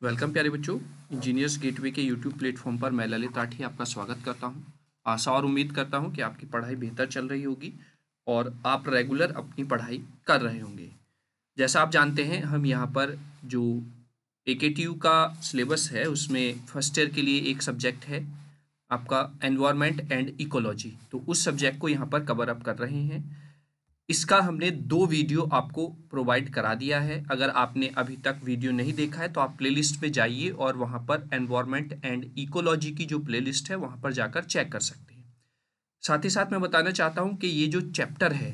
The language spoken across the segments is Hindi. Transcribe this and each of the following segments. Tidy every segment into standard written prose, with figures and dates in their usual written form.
वेलकम प्यारे बच्चों। इंजीनियर्स गेटवे के यूट्यूब प्लेटफॉर्म पर मैं ललित राठी आपका स्वागत करता हूं। आशा और उम्मीद करता हूं कि आपकी पढ़ाई बेहतर चल रही होगी और आप रेगुलर अपनी पढ़ाई कर रहे होंगे। जैसा आप जानते हैं, हम यहां पर जो AKTU का सिलेबस है उसमें फर्स्ट ईयर के लिए एक सब्जेक्ट है आपका एनवायरनमेंट एंड इकोलॉजी, तो उस सब्जेक्ट को यहाँ पर कवर अप कर रहे हैं। इसका हमने 2 वीडियो आपको प्रोवाइड करा दिया है। अगर आपने अभी तक वीडियो नहीं देखा है तो आप प्लेलिस्ट में जाइए और वहाँ पर एनवायरनमेंट एंड इकोलॉजी की जो प्लेलिस्ट है वहाँ पर जाकर चेक कर सकते हैं। साथ ही साथ मैं बताना चाहता हूँ कि ये जो चैप्टर है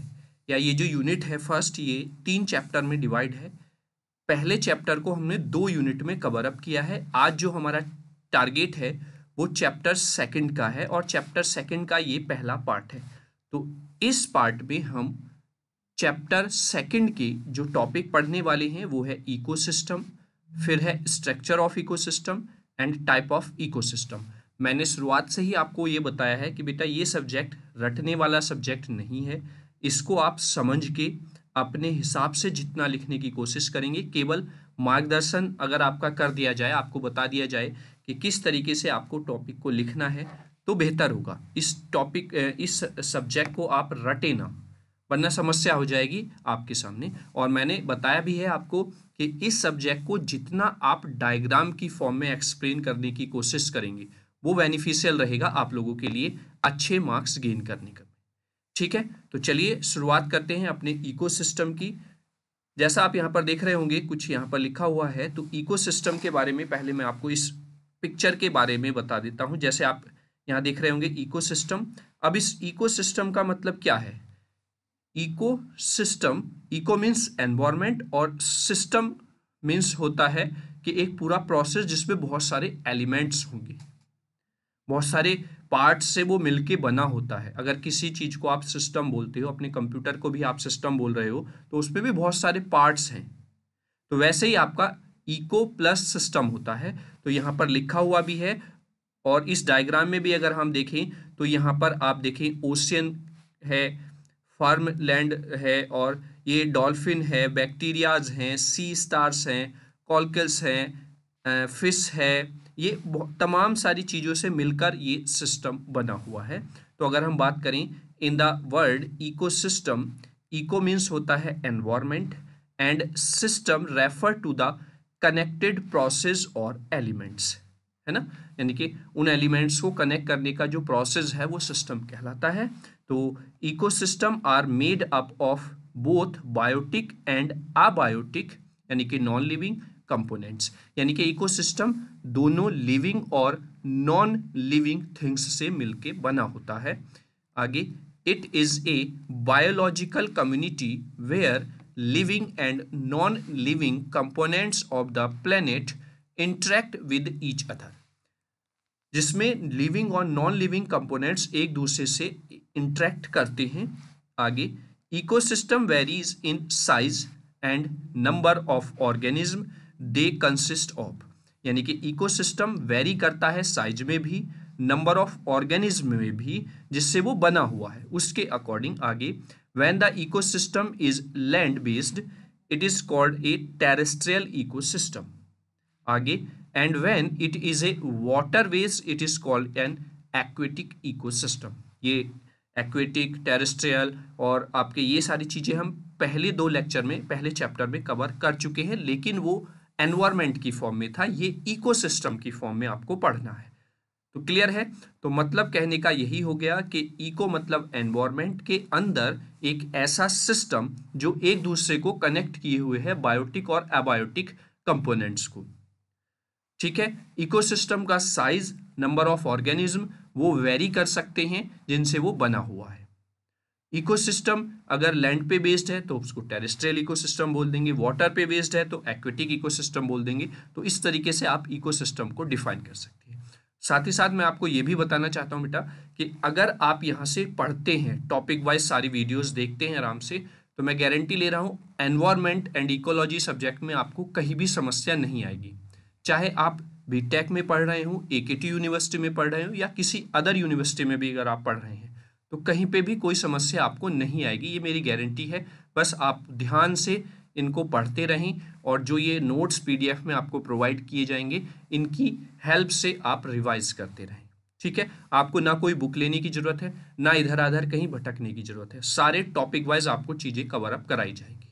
या ये जो यूनिट है फर्स्ट, ये 3 चैप्टर में डिवाइड है। पहले चैप्टर को हमने 2 यूनिट में कवर अप किया है। आज जो हमारा टारगेट है वो चैप्टर सेकंड का है और चैप्टर सेकंड का ये पहला पार्ट है। तो इस पार्ट में हम चैप्टर सेकंड के जो टॉपिक पढ़ने वाले हैं वो है इकोसिस्टम, फिर है structure of ecosystem and type of ecosystem. मैंने शुरुआत से ही आपको ये बताया है कि बेटा ये सब्जेक्ट रटने वाला सब्जेक्ट नहीं है। इसको आप समझ के अपने हिसाब से जितना लिखने की कोशिश करेंगे, केवल मार्गदर्शन अगर आपका कर दिया जाए, आपको बता दिया जाए कि किस तरीके से आपको टॉपिक को लिखना है तो बेहतर होगा। इस सब्जेक्ट को आप रटे ना, वरना समस्या हो जाएगी आपके सामने। और मैंने बताया भी है आपको कि इस सब्जेक्ट को जितना आप डायग्राम की फॉर्म में एक्सप्लेन करने की कोशिश करेंगे वो बेनिफिशियल रहेगा आप लोगों के लिए अच्छे मार्क्स गेन करने का। ठीक है, तो चलिए शुरुआत करते हैं अपने इकोसिस्टम की। जैसा आप यहाँ पर देख रहे होंगे कुछ यहाँ पर लिखा हुआ है, तो इकोसिस्टम के बारे में पहले मैं आपको इस पिक्चर के बारे में बता देता हूँ। जैसे आप यहाँ देख रहे होंगे इकोसिस्टम। अब इस इकोसिस्टम का मतलब क्या है? इकोसिस्टम, इको मीन्स एनवायरमेंट और सिस्टम मीन्स होता है कि एक पूरा प्रोसेस जिसमें बहुत सारे एलिमेंट्स होंगे, बहुत सारे पार्ट से वो मिलके बना होता है। अगर किसी चीज को आप सिस्टम बोलते हो, अपने कंप्यूटर को भी आप सिस्टम बोल रहे हो, तो उसमें भी बहुत सारे पार्ट्स हैं। तो वैसे ही आपका इको प्लस सिस्टम होता है। तो यहाँ पर लिखा हुआ भी है और इस डायग्राम में भी अगर हम देखें तो यहाँ पर आप देखें ओशियन है, फार्म लैंड है, और ये डॉल्फिन है, बैक्टीरियाज हैं, सी स्टार्स हैं, कॉल्कल्स हैं, फिश है। ये तमाम सारी चीज़ों से मिलकर ये सिस्टम बना हुआ है। तो अगर हम बात करें in the word ecosystem, eco means होता है environment and system refer to the connected process और एलिमेंट्स, है ना। यानी कि उन एलिमेंट्स को कनेक्ट करने का जो प्रोसेस है वो सिस्टम कहलाता है। तो ecosystem are made up of both biotic and abiotic यानी कि नॉन लिविंग कंपोनेंट्स। यानी कि इकोसिस्टम दोनों लिविंग और नॉन लिविंग थिंग्स से मिलके बना होता है। आगे, it is a biological community where living and non living components of the planet interact with each other, जिसमें लिविंग और नॉन लिविंग कंपोनेंट्स एक दूसरे से इंटरेक्ट करते हैं। आगे, ecosystem varies in size and number of organism they consist of. यानी कि इकोसिस्टम वेरी करता है साइज में भी, नंबर ऑफ ऑर्गेनिज्म में भी, जिससे वो बना हुआ है उसके अकॉर्डिंग। आगे, when the ecosystem is land based it is called a terrestrial ecosystem. आगे, and when it is a water based it is called an aquatic ecosystem. ये एक्वेटिक, टेरेस्ट्रियल और आपके ये सारी चीजें हम पहले 2 लेक्चर में, पहले चैप्टर में कवर कर चुके हैं, लेकिन वो एनवायरमेंट की फॉर्म में था, ये इकोसिस्टम की फॉर्म में आपको पढ़ना है। तो क्लियर है? तो मतलब कहने का यही हो गया कि इको मतलब एनवायरमेंट के अंदर एक ऐसा सिस्टम जो एक दूसरे को कनेक्ट किए हुए है बायोटिक और अबायोटिक कंपोनेंट्स को। ठीक है, इकोसिस्टम का साइज, नंबर ऑफ ऑर्गेनिज्म वो वेरी कर सकते हैं जिनसे वो बना हुआ है। इकोसिस्टम अगर लैंड पे बेस्ड है तो उसको टेरेस्ट्रियल इकोसिस्टम बोल देंगे, वाटर पे बेस्ड है तो एक्वेटिक इकोसिस्टम बोल देंगे। तो इस तरीके से आप इकोसिस्टम को डिफाइन कर सकते हैं। साथ ही साथ मैं आपको ये भी बताना चाहता हूँ बेटा कि अगर आप यहाँ से पढ़ते हैं, टॉपिक वाइज सारी वीडियोस देखते हैं आराम से, तो मैं गारंटी ले रहा हूँ एनवायरमेंट एंड इकोलॉजी सब्जेक्ट में आपको कहीं भी समस्या नहीं आएगी। चाहे आप बीटेक में पढ़ रहे हो, AKTU यूनिवर्सिटी में पढ़ रहे हो या किसी अदर यूनिवर्सिटी में भी अगर आप पढ़ रहे हैं, तो कहीं पे भी कोई समस्या आपको नहीं आएगी, ये मेरी गारंटी है। बस आप ध्यान से इनको पढ़ते रहें और जो ये नोट्स PDF में आपको प्रोवाइड किए जाएंगे, इनकी हेल्प से आप रिवाइज करते रहें। ठीक है, आपको ना कोई बुक लेने की जरूरत है, ना इधर आधर कहीं भटकने की जरूरत है, सारे टॉपिक वाइज आपको चीजें कवर अप कराई जाएंगी।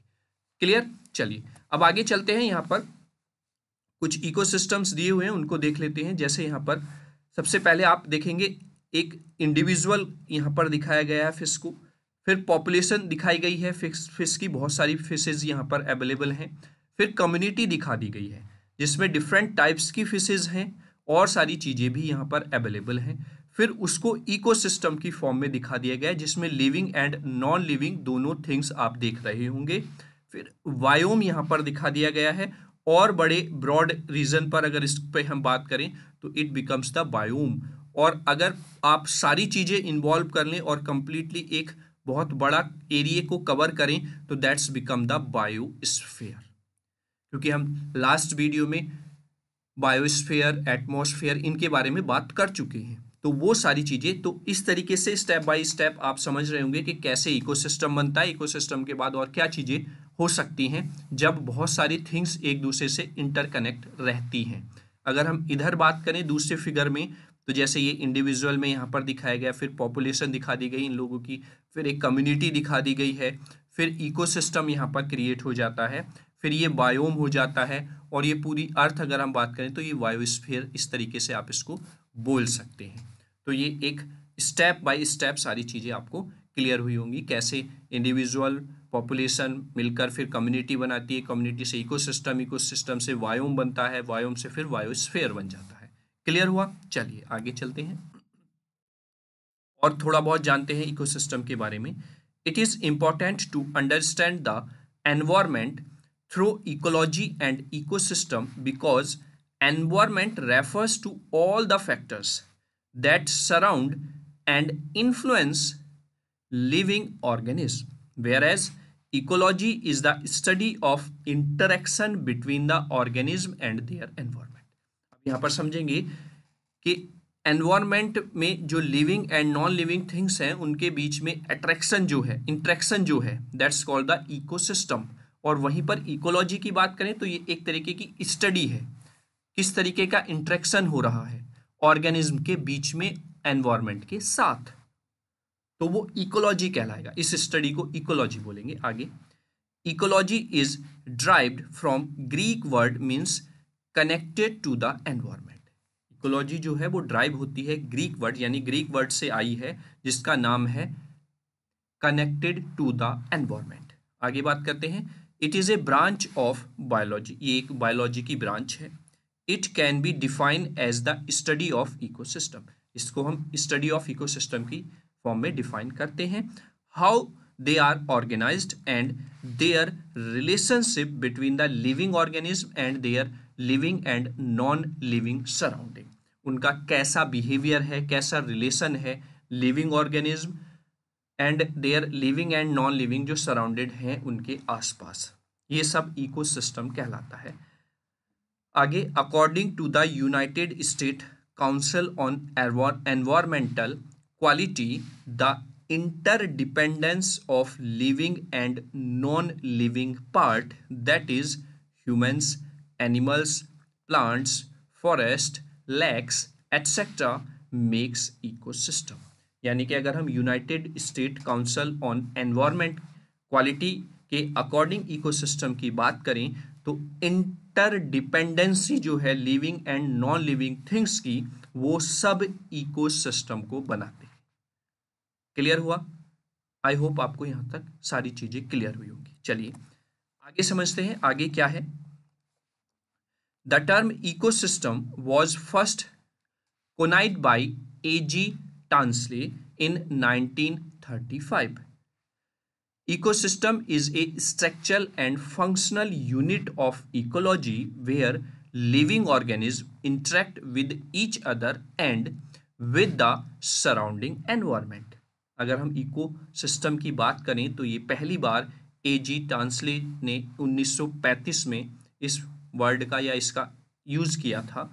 क्लियर? चलिए अब आगे चलते हैं। यहाँ पर कुछ इकोसिस्टम्स दिए हुए हैं, उनको देख लेते हैं। जैसे यहाँ पर सबसे पहले आप देखेंगे एक इंडिविजुअल यहाँ पर दिखाया गया है फिश को, फिर पॉपुलेशन दिखाई गई है फिश की, बहुत सारी फिशेज यहाँ पर अवेलेबल हैं। फिर कम्युनिटी दिखा दी गई है जिसमें डिफरेंट टाइप्स की फिशेज हैं और सारी चीज़ें भी यहाँ पर अवेलेबल हैं। फिर उसको इकोसिस्टम की फॉर्म में दिखा दिया गया है जिसमें लिविंग एंड नॉन लिविंग दोनों थिंग्स आप देख रहे होंगे। फिर वायोम यहाँ पर दिखा दिया गया है, और बड़े ब्रॉड रीजन पर अगर इस पे हम बात करें तो इट बिकम्स द बायोम। और अगर आप सारी चीज़ें इन्वॉल्व कर लें और कंप्लीटली एक बहुत बड़ा एरिया को कवर करें तो दैट्स बिकम द बायोस्फीयर। क्योंकि हम लास्ट वीडियो में बायोस्फीयर, एटमॉस्फेयर, इनके बारे में बात कर चुके हैं, तो वो सारी चीज़ें, तो इस तरीके से स्टेप बाय स्टेप आप समझ रहे होंगे कि कैसे इकोसिस्टम बनता है। इकोसिस्टम के बाद और क्या चीज़ें हो सकती हैं जब बहुत सारी थिंग्स एक दूसरे से इंटरकनेक्ट रहती हैं। अगर हम इधर बात करें दूसरे फिगर में, तो जैसे ये इंडिविजुअल में यहाँ पर दिखाया गया, फिर पॉपुलेशन दिखा दी गई इन लोगों की, फिर एक कम्युनिटी दिखा दी गई है, फिर इकोसिस्टम यहाँ पर क्रिएट हो जाता है, फिर ये बायोम हो जाता है, और ये पूरी अर्थ अगर हम बात करें तो ये बायोस्फीयर, इस तरीके से आप इसको बोल सकते हैं। तो ये एक स्टेप बाय स्टेप सारी चीज़ें आपको क्लियर हुई होंगी, कैसे इंडिविजुअल पॉपुलेशन मिलकर फिर कम्युनिटी बनाती है, कम्युनिटी से इकोसिस्टम, इकोसिस्टम से वायोम बनता है, वायोम से फिर बायोस्फीयर बन जाता है। क्लियर हुआ? चलिए आगे चलते हैं और थोड़ा बहुत जानते हैं इकोसिस्टम के बारे में। It is important to understand the environment through ecology and ecosystem because environment refers to all the factors that surround and influence living organism, whereas ecology is the study of interaction between the organism and their environment। अब यहाँ पर समझेंगे कि एनवायरमेंट में जो living and non living things हैं उनके बीच में अट्रैक्शन जो है, इंट्रैक्शन जो है, दैट्स कॉल्ड द इकोसिस्टम। और वहीं पर इकोलॉजी की बात करें तो ये एक तरीके की स्टडी है, किस तरीके का इंट्रैक्शन हो रहा है ऑर्गेनिज्म के बीच में एनवायरमेंट के साथ, तो वो इकोलॉजी कहलाएगा। इस स्टडी को इकोलॉजी बोलेंगे। आगे, ecology is driven from Greek word means connected to the environment. Ecology जो है वो ड्राइव होती है ग्रीक वर्ड, यानी ग्रीक वर्ड से आई है जिसका नाम है कनेक्टेड टू द एनवायरमेंट। आगे बात करते हैं। It is a branch of biology, ये एक बायोलॉजी की ब्रांच है। It can be define as the study of ecosystem, इसको हम स्टडी ऑफ इकोसिस्टम की फॉर्म में डिफाइन करते हैं। How they are organised and their relationship between the living organism and their living and non living surrounding, उनका कैसा बिहेवियर है, कैसा रिलेशन है living organism and their living and non living जो सराउंडेड हैं उनके आसपास, ये सब इकोसिस्टम कहलाता है। आगे, according to the United State Council on Environmental quality, the interdependence of living and non living part, that is humans, animals, plants, forest, lakes etcetera makes ecosystem. यानी कि अगर हम United State Council on environment quality के अकॉर्डिंग इकोसिस्टम की बात करें तो इंटरडिपेंडेंसी जो है living and non living things की, वो सब इकोसिस्टम को बनाते हैं। क्लियर हुआ? आई होप आपको यहां तक सारी चीजें क्लियर हुई होंगी। चलिए आगे समझते हैं, आगे क्या है। The term ecosystem was first coined by A.G. Tansley in 1935. Ecosystem is a structural and functional unit of ecology where living organisms interact with each other and with the surrounding environment। अगर हम इकोसिस्टम की बात करें तो ये पहली बार A.G. टांसले ने 1935 में इस वर्ड का या इसका यूज़ किया था,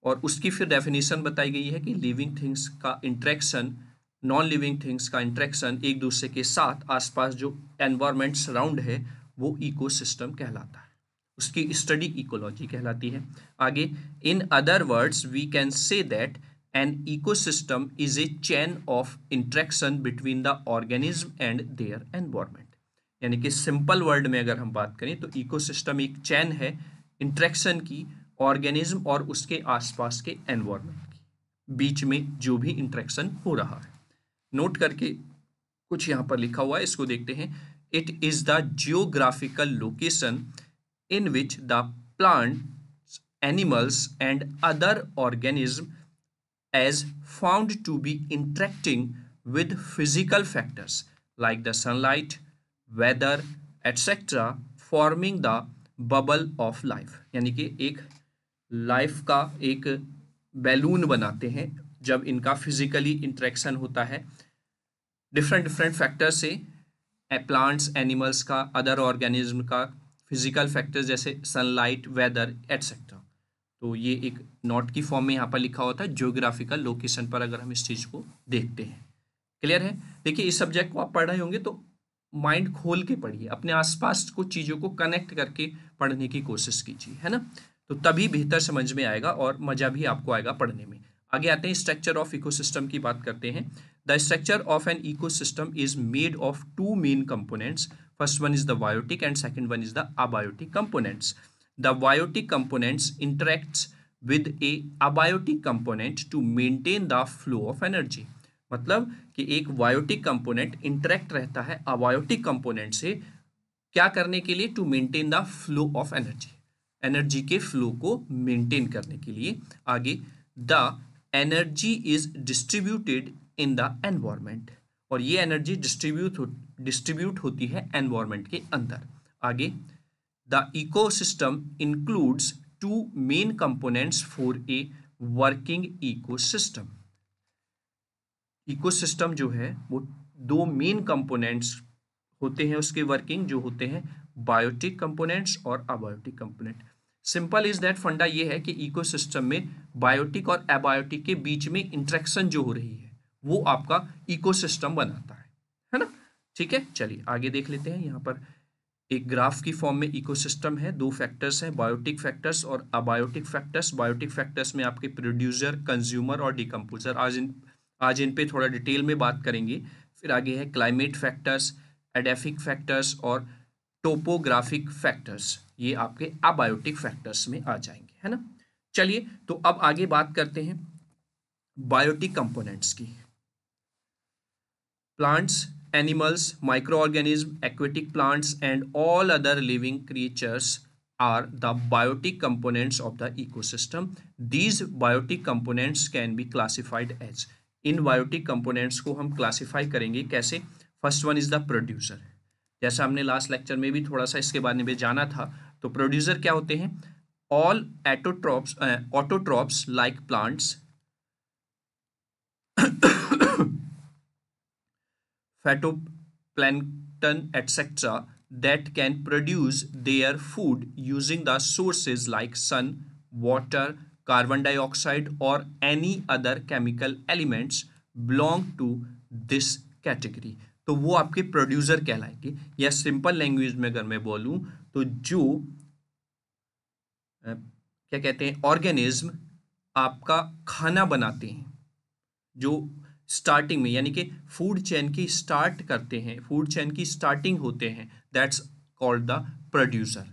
और उसकी फिर डेफिनेशन बताई गई है कि लिविंग थिंग्स का इंट्रैक्शन, नॉन लिविंग थिंग्स का इंट्रैक्शन एक दूसरे के साथ आसपास जो एनवायरनमेंट सराउंड है वो इकोसिस्टम कहलाता है। उसकी स्टडी इकोलॉजी कहलाती है। आगे, in other words we can say that an ecosystem is a chain of interaction between the organism and their environment. यानी कि सिंपल वर्ड में अगर हम बात करें तो इकोसिस्टम एक चैन है इंटरेक्शन की ऑर्गेनिज्म और उसके आसपास के एनवायरनमेंट की, बीच में जो भी इंटरेक्शन हो रहा है। नोट करके कुछ यहाँ पर लिखा हुआ है, इसको देखते हैं। It is the geographical location in which the plants, animals and other organisms as found to be interacting with physical factors like the sunlight, weather, etc. forming the bubble of life। यानी कि एक लाइफ का एक बैलून बनाते हैं जब इनका फिजिकली इंटरेक्शन होता है डिफरेंट डिफरेंट फैक्टर से, प्लांट्स, एनिमल्स का, अदर ऑर्गेनिज्म का, फिजिकल फैक्टर्स जैसे सनलाइट, वेदर एटसेट्रा। तो ये एक नोट की फॉर्म में यहाँ पर लिखा होता है जियोग्राफिकल लोकेशन पर, अगर हम इस चीज़ को देखते हैं। क्लियर है? देखिए, इस सब्जेक्ट को आप पढ़ रहे होंगे तो माइंड खोल के पढ़िए, अपने आसपास कुछ चीज़ों को कनेक्ट करके पढ़ने की कोशिश कीजिए, है ना। तो तभी बेहतर समझ में आएगा और मज़ा भी आपको आएगा पढ़ने में। आगे आते हैं, स्ट्रक्चर ऑफ इकोसिस्टम की बात करते हैं। The structure of an ecosystem is made of two main components. First one is the biotic and second one is the abiotic components. The biotic components interacts with a abiotic component to maintain the flow of energy। मतलब कि एक बायोटिक कंपोनेंट इंटरेक्ट रहता है अबायोटिक कंपोनेंट से, क्या करने के लिए? To maintain the flow of energy, energy के फ्लो को मेंटेन करने के लिए। आगे, the energy is distributed in the environment, और ये एनर्जी डिस्ट्रीब्यूट होती है एनवायरमेंट के अंदर। आगे, the ecosystem includes two main components for a working ecosystem. Ecosystem जो है वो दो मेन कंपोनेंट्स होते हैं उसके वर्किंग, जो होते हैं बायोटिक कंपोनेंट्स और abiotic component. Simple is that, फंडा ये है कि इकोसिस्टम में बायोटिक और एबायोटिक के बीच में इंटरेक्शन जो हो रही है वो आपका इकोसिस्टम बनाता है ना। ठीक है, चलिए आगे देख लेते हैं। यहाँ पर एक ग्राफ की फॉर्म में इकोसिस्टम है, दो फैक्टर्स हैं, बायोटिक फैक्टर्स और अबायोटिक फैक्टर्स। बायोटिक फैक्टर्स में आपके प्रोड्यूसर, कंज्यूमर और डिकम्पोजर, आज इन पे थोड़ा डिटेल में बात करेंगे। फिर आगे है क्लाइमेट फैक्टर्स, एडेफिक फैक्टर्स और टोपोग्राफिक फैक्टर्स, ये आपके अबायोटिक फैक्टर्स में आ जाएंगे, है ना। चलिए, तो अब आगे बात करते हैं बायोटिक कंपोनेंट्स की। Plants, animals, microorganisms, aquatic plants and all other living creatures are the biotic components of the ecosystem. These biotic components can be classified as, in biotic components को हम classify करेंगे कैसे? First one is the producer। जैसा हमने लास्ट लेक्चर में भी थोड़ा सा इसके बारे में जाना था, तो प्रोड्यूसर क्या होते हैं? All autotrophs like plants, phytoplankton etc. that can produce their food using the sources like sun, water, carbon dioxide or any other chemical elements belong to this category। तो वो आपके प्रोड्यूसर कहलाएंगे, या सिंपल लैंग्वेज में अगर मैं बोलूं तो जो क्या कहते हैं, ऑर्गेनिज्म आपका खाना बनाते हैं, जो स्टार्टिंग में यानी कि फूड चेन की स्टार्ट करते हैं, फूड चेन की स्टार्टिंग होते हैं, दैट्स कॉल्ड द प्रोड्यूसर।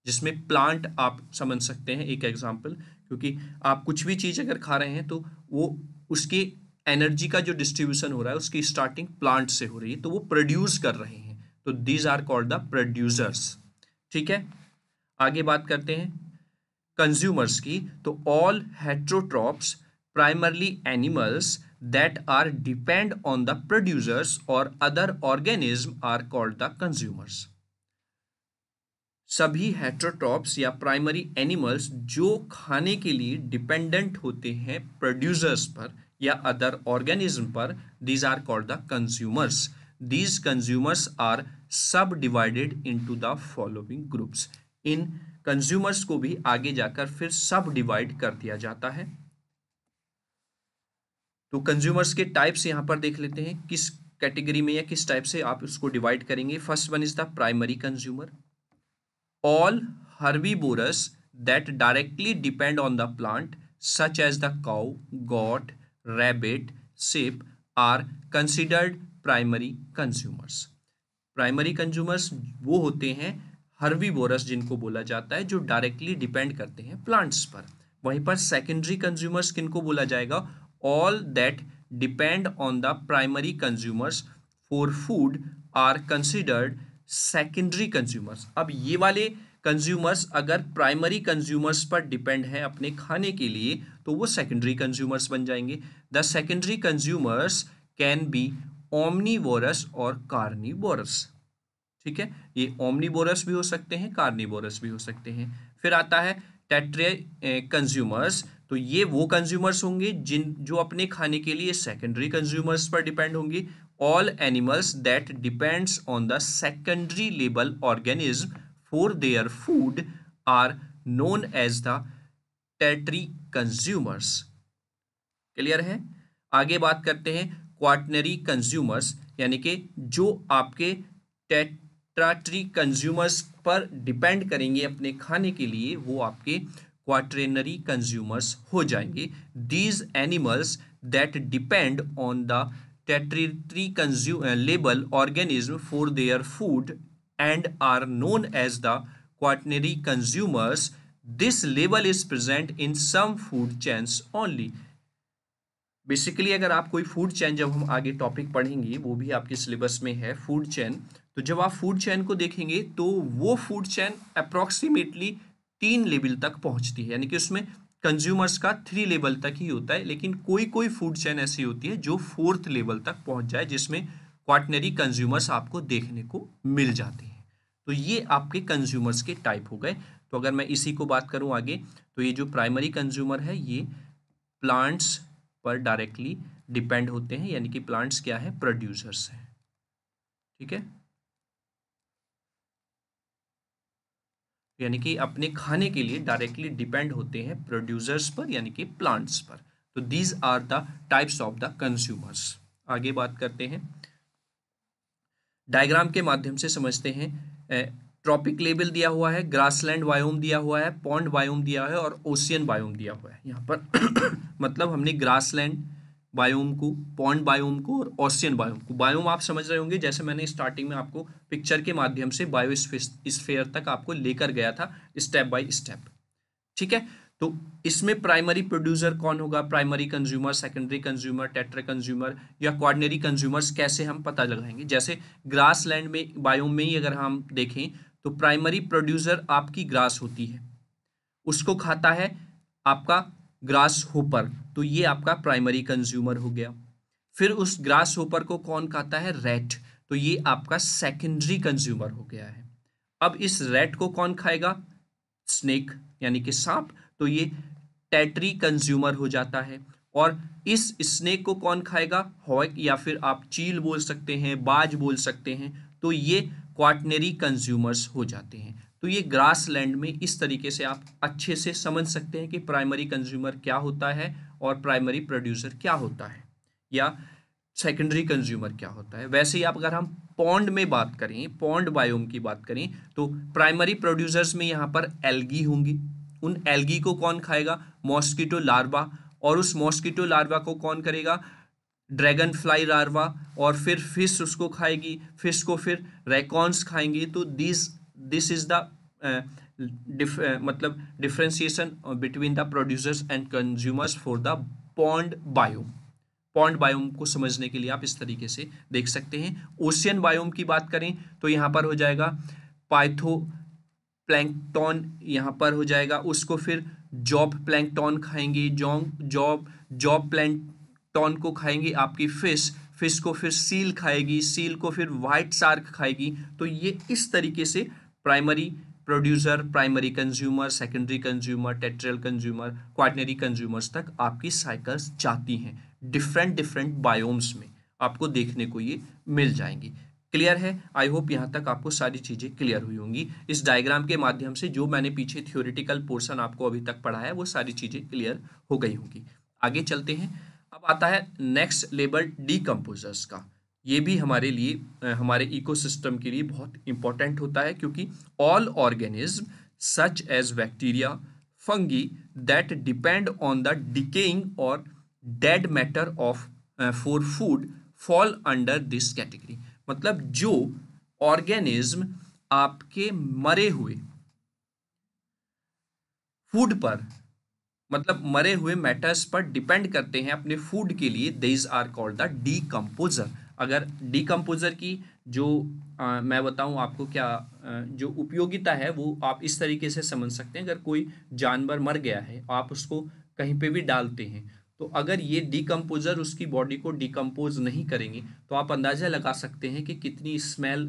जिसमें प्लांट आप समझ सकते हैं एक एग्जांपल, क्योंकि आप कुछ भी चीज़ अगर खा रहे हैं तो वो उसकी एनर्जी का जो डिस्ट्रीब्यूशन हो रहा है उसकी स्टार्टिंग प्लांट से हो रही है, तो वो प्रोड्यूस कर रहे हैं, तो these are called the producers. ठीक है, आगे बात करते हैं कंज्यूमर्स की। तो all heterotrophs, primarily animals that are depend on the producers or other organisms are called the consumers। सभी हेट्रोट्रॉप्स या प्राइमरी एनिमल्स जो खाने के लिए डिपेंडेंट होते हैं प्रोड्यूसर्स पर या अदर ऑर्गेनिज्म पर, these are called the consumers। These consumers are subdivided into the following groups। In consumers को भी आगे जाकर फिर सब डिवाइड कर दिया जाता है। तो कंज्यूमर्स के टाइप्स यहाँ पर देख लेते हैं, किस कैटेगरी में या किस टाइप से आप उसको डिवाइड करेंगे। First one is the primary consumer. All herbivores that directly depend on the plant, such as the cow, goat, rabbit, sheep, are considered primary consumers. Primary consumers वो होते हैं हर्बीवोरस जिनको बोला जाता है, जो डायरेक्टली डिपेंड करते हैं प्लांट्स पर। वहीं पर सेकेंडरी कंज्यूमर्स किनको बोला जाएगा? All that depend on the primary consumers for food are considered secondary consumers. अब ये वाले कंज्यूमर्स अगर प्राइमरी कंज्यूमर्स पर डिपेंड हैं अपने खाने के लिए, तो वो सेकेंडरी कंज्यूमर्स बन जाएंगे। The secondary consumers can be omnivorous और कार्निवोरस। ठीक है, ये ओमनीवोरस भी हो सकते हैं, कार्निवोरस भी हो सकते हैं। फिर आता है टेट्रे कंज्यूमर्स। तो ये वो कंज्यूमर्स होंगे जो अपने खाने के लिए सेकेंडरी कंज्यूमर्स पर डिपेंड होंगे। All animals that depends on the secondary लेबल organism for their food are known as the tertiary consumers. Clear है? आगे बात करते हैं क्वाटनरी कंज्यूमर्स, यानी कि जो आपके टेट्राटरी कंज्यूमर्स पर डिपेंड करेंगे अपने खाने के लिए, वो आपके क्वाटरनरी कंज्यूमर्स हो जाएंगे। These animals that depend on the टेट्राटरी label organism for their food and are known as the quaternary consumers. This label is present in some food chains only. Basically अगर आप कोई फूड चेन, जब हम आगे टॉपिक पढ़ेंगे वो भी आपके सिलेबस में है फूड चेन, तो जब आप फूड चेन को देखेंगे तो वो फूड चेन अप्रॉक्सीमेटली 3 लेवल तक पहुंचती है, यानी कि उसमें कंज्यूमर्स का 3 लेवल तक ही होता है। लेकिन कोई कोई फूड चेन ऐसी होती है जो 4th लेवल तक पहुंच जाए, जिसमें क्वाटनरी कंज्यूमर्स आपको देखने को मिल जाते हैं। तो ये आपके कंज्यूमर्स के टाइप हो गए। तो अगर मैं इसी को बात करूं आगे, तो ये जो प्राइमरी कंज्यूमर है ये प्लांट्स पर डायरेक्टली डिपेंड होते हैं, यानी कि प्लांट्स क्या है? प्रोड्यूसर्स हैं। ठीक है, यानी कि अपने खाने के लिए डायरेक्टली डिपेंड होते हैं प्रोड्यूसर्स पर, यानी कि प्लांट्स पर। तो these are the types of the consumers. आगे बात करते हैं, डायग्राम के माध्यम से समझते हैं। ट्रॉपिक लेवल दिया हुआ है, ग्रासलैंड बायोम दिया हुआ है, पॉन्ड बायोम दिया है और ओशियन बायोम दिया हुआ है। यहाँ पर मतलब हमने ग्रासलैंड बायोम को, पॉन्ड बायोम को और ओशियन बायोम को, बायोम आप समझ रहे होंगे जैसे मैंने स्टार्टिंग में आपको पिक्चर के माध्यम से बायोस्फीयर तक आपको लेकर गया था स्टेप बाय स्टेप। ठीक है, तो इसमें प्राइमरी प्रोड्यूसर कौन होगा? Primary consumer, secondary consumer, tetra consumer या क्वाटरनरी कंज्यूमर्स कैसे हम पता लगाएंगे? जैसे ग्रासलैंड में बायोम में ही अगर हम देखें तो प्राइमरी प्रोड्यूसर आपकी ग्रास होती है, उसको खाता है आपका ग्रास होपर, तो ये आपका प्राइमरी कंज्यूमर हो गया। फिर उस ग्रास होपर को कौन खाता है? रैट, तो ये आपका सेकेंडरी कंज्यूमर हो गया है। अब इस रैट को कौन खाएगा? स्नेक, यानी कि सांप, तो ये टेट्री कंज्यूमर हो जाता है। और इस स्नेक को कौन खाएगा? हॉक, या फिर आप चील बोल सकते हैं, बाज बोल सकते हैं, तो ये क्वाटरनरी कंज्यूमर्स हो जाते हैं। तो ये ग्रास लैंड में इस तरीके से आप अच्छे से समझ सकते हैं कि प्राइमरी कंज्यूमर क्या होता है और प्राइमरी प्रोड्यूसर क्या होता है, या सेकेंडरी कंज्यूमर क्या होता है। वैसे ही आप अगर हम पॉन्ड में बात करें, पॉन्ड बायोम की बात करें, तो प्राइमरी प्रोड्यूसर्स में यहाँ पर एल्गी होंगी। उन एल्गी को कौन खाएगा? मॉस्किटो लार्वा, और उस मॉस्किटो लार्वा को कौन करेगा? ड्रैगन फ्लाई लार्वा, और फिर फिश उसको खाएगी, फिश को फिर रैकॉन्स खाएंगे। तो दिस इज द मतलब differentiation between the producers and consumers for the pond biome. Pond biome को समझने के लिए आप इस तरीके से देख सकते हैं। ओशियन बायोम की बात करें तो यहाँ पर हो जाएगा पाइथो प्लैंकटन, यहाँ पर हो जाएगा, उसको फिर जॉब प्लैंकटन खाएंगे, जॉब प्लैंकटन को खाएंगे आपकी फिश को फिर सील खाएगी, सील को फिर वाइट शार्क खाएगी। तो ये इस तरीके से primary producer, primary consumer, secondary consumer, tertiary consumer, quaternary consumers तक आपकी साइकिल्स जाती हैं। डिफरेंट बायोम्स में आपको देखने को ये मिल जाएंगी। क्लियर है? आई होप यहाँ तक आपको सारी चीज़ें क्लियर हुई होंगी। इस डायग्राम के माध्यम से जो मैंने पीछे थ्योरेटिकल पोर्शन आपको अभी तक पढ़ाया है वो सारी चीज़ें क्लियर हो गई होंगी। आगे चलते हैं। अब आता है नेक्स्ट लेवल डीकम्पोजर्स का। ये भी हमारे लिए, हमारे इकोसिस्टम के लिए बहुत इंपॉर्टेंट होता है, क्योंकि all organism such as bacteria, fungi that depend on the decaying or dead matter of for food fall under this category। मतलब जो ऑर्गेनिज्म आपके मरे हुए फूड पर, मतलब मरे हुए मैटर्स पर डिपेंड करते हैं अपने फूड के लिए, these are called the decomposer. अगर डीकम्पोजर की जो मैं बताऊं आपको क्या जो उपयोगिता है वो आप इस तरीके से समझ सकते हैं। अगर कोई जानवर मर गया है, आप उसको कहीं पे भी डालते हैं, तो अगर ये डीकम्पोजर उसकी बॉडी को डिकम्पोज नहीं करेंगे तो आप अंदाज़ा लगा सकते हैं कि कितनी स्मेल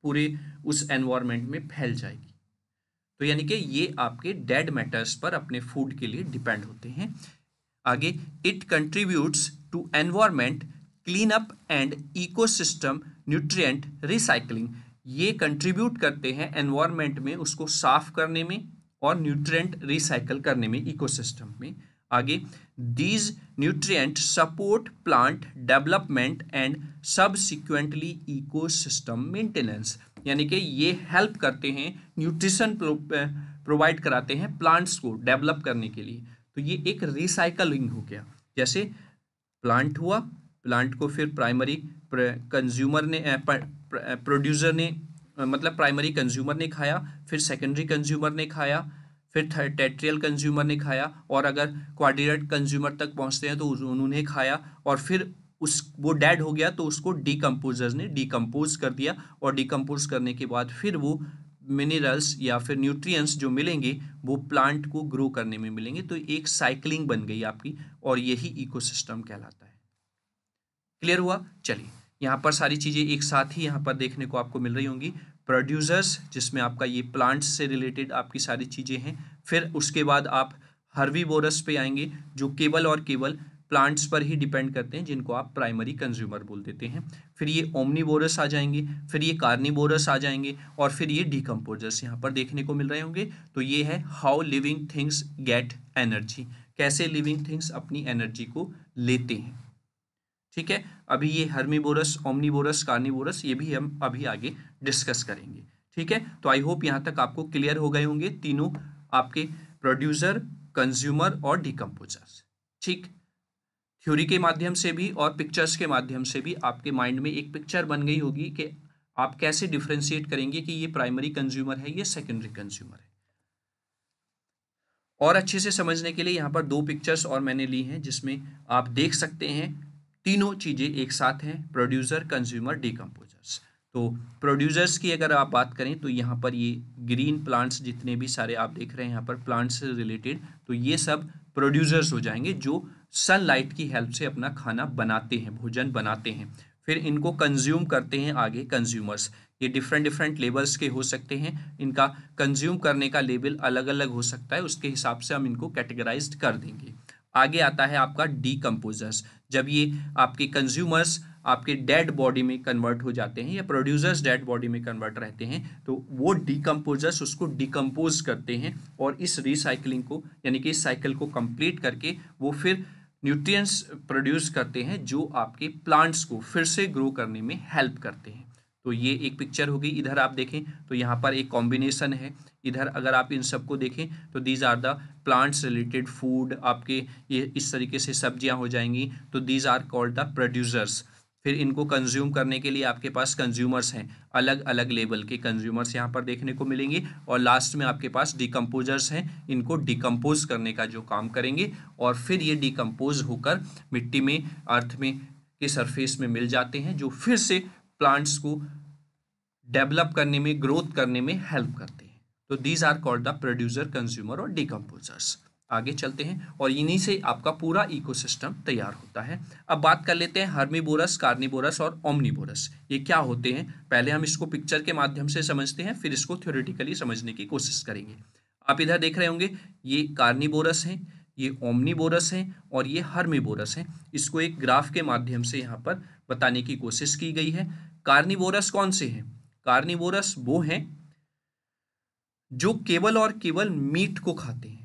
पूरे उस एनवायरनमेंट में फैल जाएगी। तो यानी कि ये आपके डेड मैटर्स पर अपने फूड के लिए डिपेंड होते हैं। आगे, it contributes to environment clean up and ecosystem nutrient recycling. ये कंट्रीब्यूट करते हैं एनवायरमेंट में उसको साफ करने में और न्यूट्रिएंट रिसाइकल करने में इकोसिस्टम में। आगे, these nutrient support plant development and subsequently ecosystem maintenance. यानी कि ये हेल्प करते हैं, न्यूट्रिशन प्रोवाइड कराते हैं प्लांट्स को डेवलप करने के लिए। तो ये एक रिसाइकलिंग हो गया। जैसे प्लांट हुआ, प्लांट को फिर प्राइमरी कंज्यूमर ने प्रोड्यूसर ने मतलब प्राइमरी कंज्यूमर ने खाया, फिर सेकेंडरी कंज्यूमर ने खाया, फिर टेट्रियल कंज्यूमर ने खाया, और अगर क्वाड्रिलेटरल कंज्यूमर तक पहुंचते हैं तो उन्होंने खाया, और फिर वो डेड हो गया तो उसको डीकम्पोजर्स ने डीकम्पोज कर दिया, और डीकम्पोज करने के बाद फिर वो मिनरल्स या फिर न्यूट्रिएंट्स जो मिलेंगे वो प्लांट को ग्रो करने में मिलेंगे। तो एक साइकिलिंग बन गई आपकी, और यही इकोसिस्टम कहलाता है। क्लियर हुआ? चलिए, यहाँ पर सारी चीज़ें एक साथ ही यहाँ पर देखने को आपको मिल रही होंगी। प्रोड्यूसर्स, जिसमें आपका ये प्लांट्स से रिलेटेड आपकी सारी चीज़ें हैं। फिर उसके बाद आप हर्बीवोरस पे आएंगे, जो केवल और केवल प्लांट्स पर ही डिपेंड करते हैं, जिनको आप प्राइमरी कंज्यूमर बोल देते हैं। फिर ये ओमनीवोरस आ जाएंगे, फिर ये कार्निवोरस आ जाएंगे, और फिर ये डीकम्पोजर्स यहाँ पर देखने को मिल रहे होंगे। तो ये है how living things get energy, कैसे लिविंग थिंग्स अपनी एनर्जी को लेते हैं। ठीक है, अभी ये हर्बीवोरस, ओमनीवोरस, कार्निवोरस, ये भी हम अभी आगे डिस्कस करेंगे। ठीक है, तो आई होप यहाँ तक आपको क्लियर हो गए होंगे तीनों आपके प्रोड्यूसर, कंज्यूमर और डीकम्पोजर्स। ठीक, थ्योरी के माध्यम से भी और पिक्चर्स के माध्यम से भी आपके माइंड में एक पिक्चर बन गई होगी कि आप कैसे डिफ्रेंशिएट करेंगे कि ये प्राइमरी कंज्यूमर है, ये सेकेंडरी कंज्यूमर है। और अच्छे से समझने के लिए यहाँ पर दो पिक्चर्स और मैंने ली हैं, जिसमें आप देख सकते हैं तीनों चीज़ें एक साथ हैं, प्रोड्यूसर, कंज्यूमर, डीकम्पोजर्स। तो प्रोड्यूसर्स की अगर आप बात करें तो यहाँ पर ये ग्रीन प्लांट्स जितने भी सारे आप देख रहे हैं यहाँ पर प्लांट्स से रिलेटेड, तो ये सब प्रोड्यूसर्स हो जाएंगे जो सनलाइट की हेल्प से अपना खाना बनाते हैं, भोजन बनाते हैं। फिर इनको कंज्यूम करते हैं आगे कंज्यूमर्स। ये डिफरेंट लेवल्स के हो सकते हैं, इनका कंज्यूम करने का लेवल अलग अलग हो सकता है, उसके हिसाब से हम इनको कैटेगराइज्ड कर देंगे। आगे आता है आपका डीकम्पोजर्स। जब ये आपके कंज्यूमर्स आपके डेड बॉडी में कन्वर्ट हो जाते हैं या प्रोड्यूसर्स डेड बॉडी में कन्वर्ट रहते हैं, तो वो डीकम्पोजर्स उसको डिकम्पोज करते हैं, और इस रिसाइकलिंग को यानी कि इस साइकिल को कंप्लीट करके वो फिर न्यूट्रिएंट्स प्रोड्यूस करते हैं जो आपके प्लांट्स को फिर से ग्रो करने में हेल्प करते हैं। तो ये एक पिक्चर होगी। इधर आप देखें तो यहाँ पर एक कॉम्बिनेशन है। इधर अगर आप इन सबको देखें तो these are the plants related food, आपके ये इस तरीके से सब्जियां हो जाएंगी, तो these are called the producers. फिर इनको कंज्यूम करने के लिए आपके पास कंज्यूमर्स हैं, अलग अलग लेवल के कंज्यूमर्स यहाँ पर देखने को मिलेंगे, और लास्ट में आपके पास डिकम्पोजर्स हैं, इनको डिकम्पोज करने का जो काम करेंगे, और फिर ये डिकम्पोज होकर मिट्टी में, अर्थ में के सरफेस में मिल जाते हैं, जो फिर से प्लांट्स को डेवलप करने में, ग्रोथ करने में हेल्प करते हैं। तो these are called the producer, consumer और डिकम्पोजर्स। आगे चलते हैं, और इन्हीं से आपका पूरा इकोसिस्टम तैयार होता है। अब बात कर लेते हैं हर्बीवोरस, कार्निवोरस और ओमनीवोरस, ये क्या होते हैं। पहले हम इसको पिक्चर के माध्यम से समझते हैं, फिर इसको थ्योरेटिकली समझने की कोशिश करेंगे। आप इधर देख रहे होंगे, ये कार्निवोरस हैं, ये ओमनीवोरस हैं, और ये हर्बीवोरस हैं। इसको एक ग्राफ के माध्यम से यहाँ पर बताने की कोशिश की गई है। कार्निवोरस कौन से हैं? कार्निवोरस वो हैं जो केवल और केवल मीट को खाते हैं।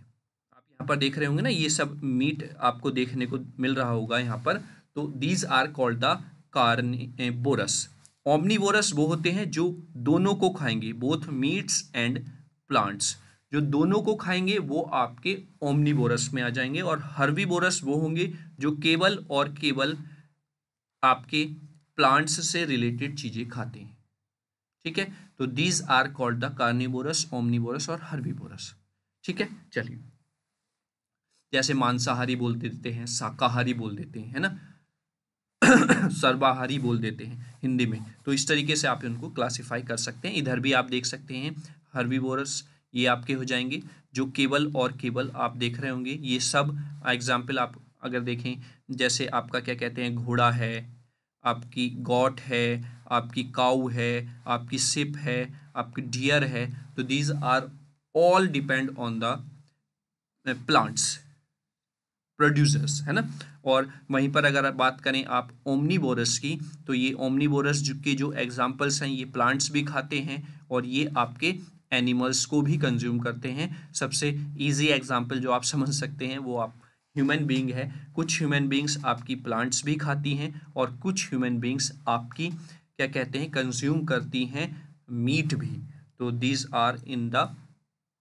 आप यहाँ पर देख रहे होंगे ना, ये सब मीट आपको देखने को मिल रहा होगा यहाँ पर। तो these are called the carnivorous. Omnivorous वो होते हैं जो दोनों को खाएंगे, बोथ मीट्स एंड प्लांट्स। जो दोनों को खाएंगे वो आपके ओमनीवोरस में आ जाएंगे, और हर्बीवोरस वो होंगे जो केवल और केवल आपके प्लांट्स से रिलेटेड चीजें खाते हैं। ठीक है, तो these are called the carnivorous, omnivorous और हर्बीवोरस। ठीक है, चलिए, जैसे मांसाहारी बोल देते हैं, शाकाहारी बोल देते हैं, है ना, सर्वाहारी बोल देते हैं हिंदी में। तो इस तरीके से आप इनको क्लासिफाई कर सकते हैं। इधर भी आप देख सकते हैं हर्बीवोरस, ये आपके हो जाएंगे जो केवल और केवल आप देख रहे होंगे। ये सब एग्जाम्पल आप अगर देखें, जैसे आपका क्या कहते हैं, घोड़ा है, आपकी गॉट है, आपकी काऊ है, आपकी सिप है, आपकी डियर है, तो these are all depend on the plants producers, है ना। और वहीं पर अगर आप बात करें आप ओमनीवोरस की, तो ये ओमनीवोरस के जो एग्जाम्पल्स हैं, ये प्लांट्स भी खाते हैं और ये आपके एनिमल्स को भी कंज्यूम करते हैं। सबसे इजी एग्जाम्पल जो आप समझ सकते हैं वो आप ह्यूमन बीइंग है। कुछ ह्यूमन बीइंग्स आपकी प्लांट्स भी खाती हैं और कुछ ह्यूमन बीइंग्स आपकी क्या कहते हैं, कंज्यूम करती हैं मीट भी। तो these are in the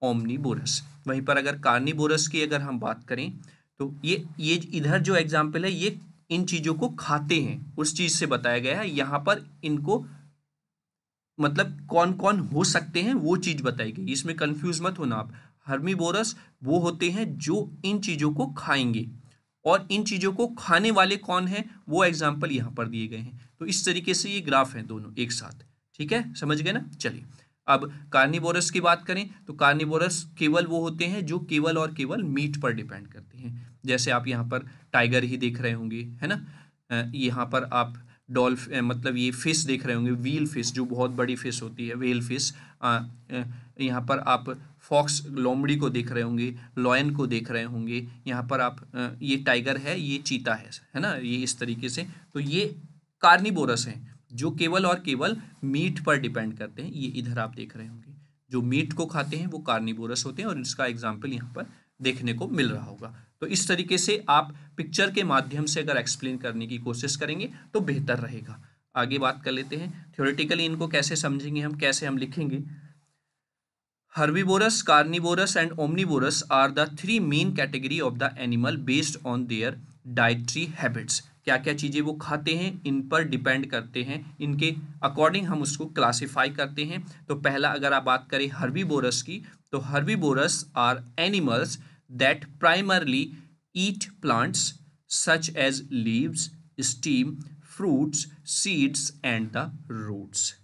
omnivorous. वहीं पर अगर कार्निवोरस की अगर हम बात करें, तो ये इधर जो एग्जाम्पल है ये इन चीजों को खाते हैं, उस चीज से बताया गया है। यहाँ पर इनको मतलब कौन कौन हो सकते हैं वो चीज बताई गई, इसमें कंफ्यूज मत होना आप। हर्बीवोरस वो होते हैं जो इन चीजों को खाएंगे, और इन चीजों को खाने वाले कौन हैं वो एग्जाम्पल यहाँ पर दिए गए हैं। तो इस तरीके से ये ग्राफ है दोनों एक साथ। ठीक है, समझ गए ना। चलिए, अब कार्निवोरस की बात करें तो कार्निवोरस केवल वो होते हैं जो केवल और केवल मीट पर डिपेंड करते हैं। जैसे आप यहाँ पर टाइगर ही देख रहे होंगे, है ना। यहाँ पर आप मतलब ये फिश देख रहे होंगे, व्हील फिश जो बहुत बड़ी फिश होती है, व्हेल फिश। यहाँ पर आप फॉक्स लोमड़ी को देख रहे होंगे, लॉयन को देख रहे होंगे। यहाँ पर आप ये टाइगर है, ये चीता है ना, ये इस तरीके से। तो ये कार्निवोरस हैं जो केवल और केवल मीट पर डिपेंड करते हैं। ये इधर आप देख रहे होंगे, जो मीट को खाते हैं वो कार्निवोरस होते हैं, और इसका एग्जाम्पल यहाँ पर देखने को मिल रहा होगा। तो इस तरीके से आप पिक्चर के माध्यम से अगर एक्सप्लेन करने की कोशिश करेंगे तो बेहतर रहेगा। आगे बात कर लेते हैं थ्योरेटिकली इनको कैसे समझेंगे हम, कैसे हम लिखेंगे। Herbivorous, carnivorous and omnivorous are the three main category of the animal based on their dietary habits. क्या क्या चीज़ें वो खाते हैं इन पर डिपेंड करते हैं, इनके अकॉर्डिंग हम उसको क्लासिफाई करते हैं। तो पहला अगर आप बात करें हर्बीवोरस की, तो herbivores are animals that primarily eat plants such as leaves, stems, fruits, seeds and the roots.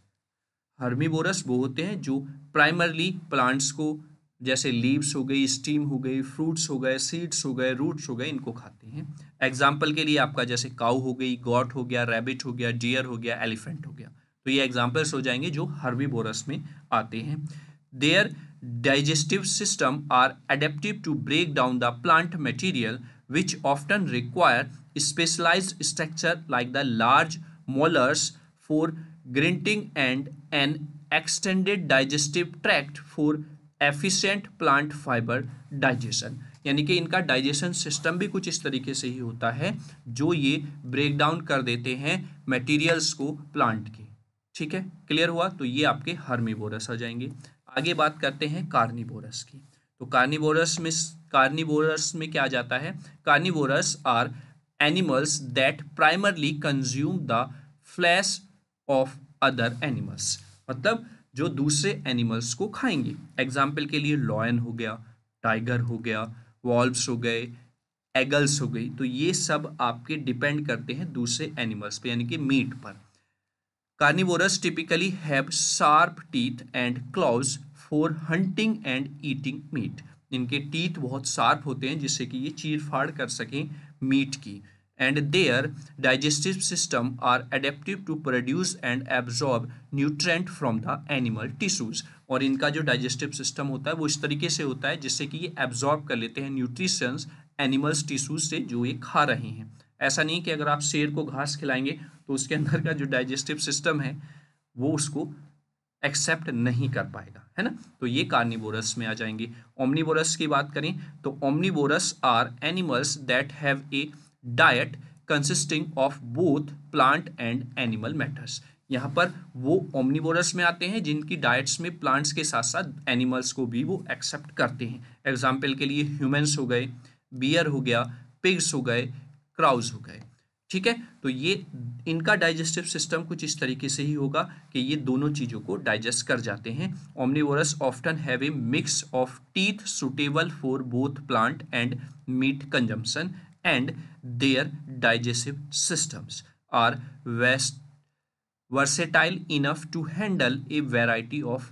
Herbivores वो होते हैं जो प्राइमरली प्लांट्स को, जैसे लीव्स हो गई, स्टीम हो गई, फ्रूट्स हो गए, सीड्स हो गए, रूट्स हो गए, इनको खाते हैं। एग्जाम्पल के लिए आपका जैसे काऊ हो गई, गॉट हो गया, रैबिट हो गया, डियर हो गया, एलिफेंट हो गया। तो ये एग्जाम्पल्स हो जाएंगे जो हर्बीवोरस में आते हैं। Their digestive system are adaptive to break down the plant material which often require specialized structure like the large molars for grunting and an extended digestive tract for efficient plant fiber digestion। यानी कि इनका डाइजेशन सिस्टम भी कुछ इस तरीके से ही होता है जो ये ब्रेक डाउन कर देते हैं मटेरियल्स को प्लांट के। ठीक है, क्लियर हुआ। तो ये आपके हर्बीवोरस आ जाएंगे। आगे बात करते हैं कार्निवोरस की। तो कार्निवोरस में क्या आ जाता है, carnivores are animals that primarily consume the flesh of other animals, मतलब जो दूसरे एनिमल्स को खाएंगे। एग्जाम्पल के लिए लॉयन हो गया, टाइगर हो गया, वॉल्व्स हो गए, एगल्स हो गई। तो ये सब आपके डिपेंड करते हैं दूसरे एनिमल्स पे, यानी कि मीट पर। Carnivorous typically have sharp teeth and clause for hunting and eating meat. इनके टीथ बहुत शार्प होते हैं जिससे कि ये चीर फाड़ कर सकें मीट की। And their digestive system are adaptive to produce and absorb nutrient from the animal tissues. और इनका जो डाइजेस्टिव सिस्टम होता है वो इस तरीके से होता है जिससे कि ये एब्जॉर्ब कर लेते हैं न्यूट्रिशंस एनिमल्स टिश्यूज से जो ये खा रहे हैं। ऐसा नहीं कि अगर आप शेर को घास खिलाएंगे तो उसके अंदर का जो डाइजेस्टिव सिस्टम है वो उसको एक्सेप्ट नहीं कर पाएगा, है ना। तो ये कार्निवोरस में आ जाएंगे। ओमनीवोरस की बात करें तो omnivores are animals that have a diet consisting of both plant and animal matters. यहाँ पर वो ओमनिवोरस में आते हैं जिनकी डाइट्स में प्लांट्स के साथ साथ एनिमल्स को भी वो एक्सेप्ट करते हैं। एग्जाम्पल के लिए ह्यूमंस हो गए, बियर हो गया, पिग्स हो गए, क्राउज हो गए। ठीक है, तो ये इनका डाइजेस्टिव सिस्टम कुछ इस तरीके से ही होगा कि ये दोनों चीज़ों को डाइजेस्ट कर जाते हैं। Omnivores often have a mix of teeth suitable for both plant and meat consumption and their digestive systems are versatile enough to handle a variety of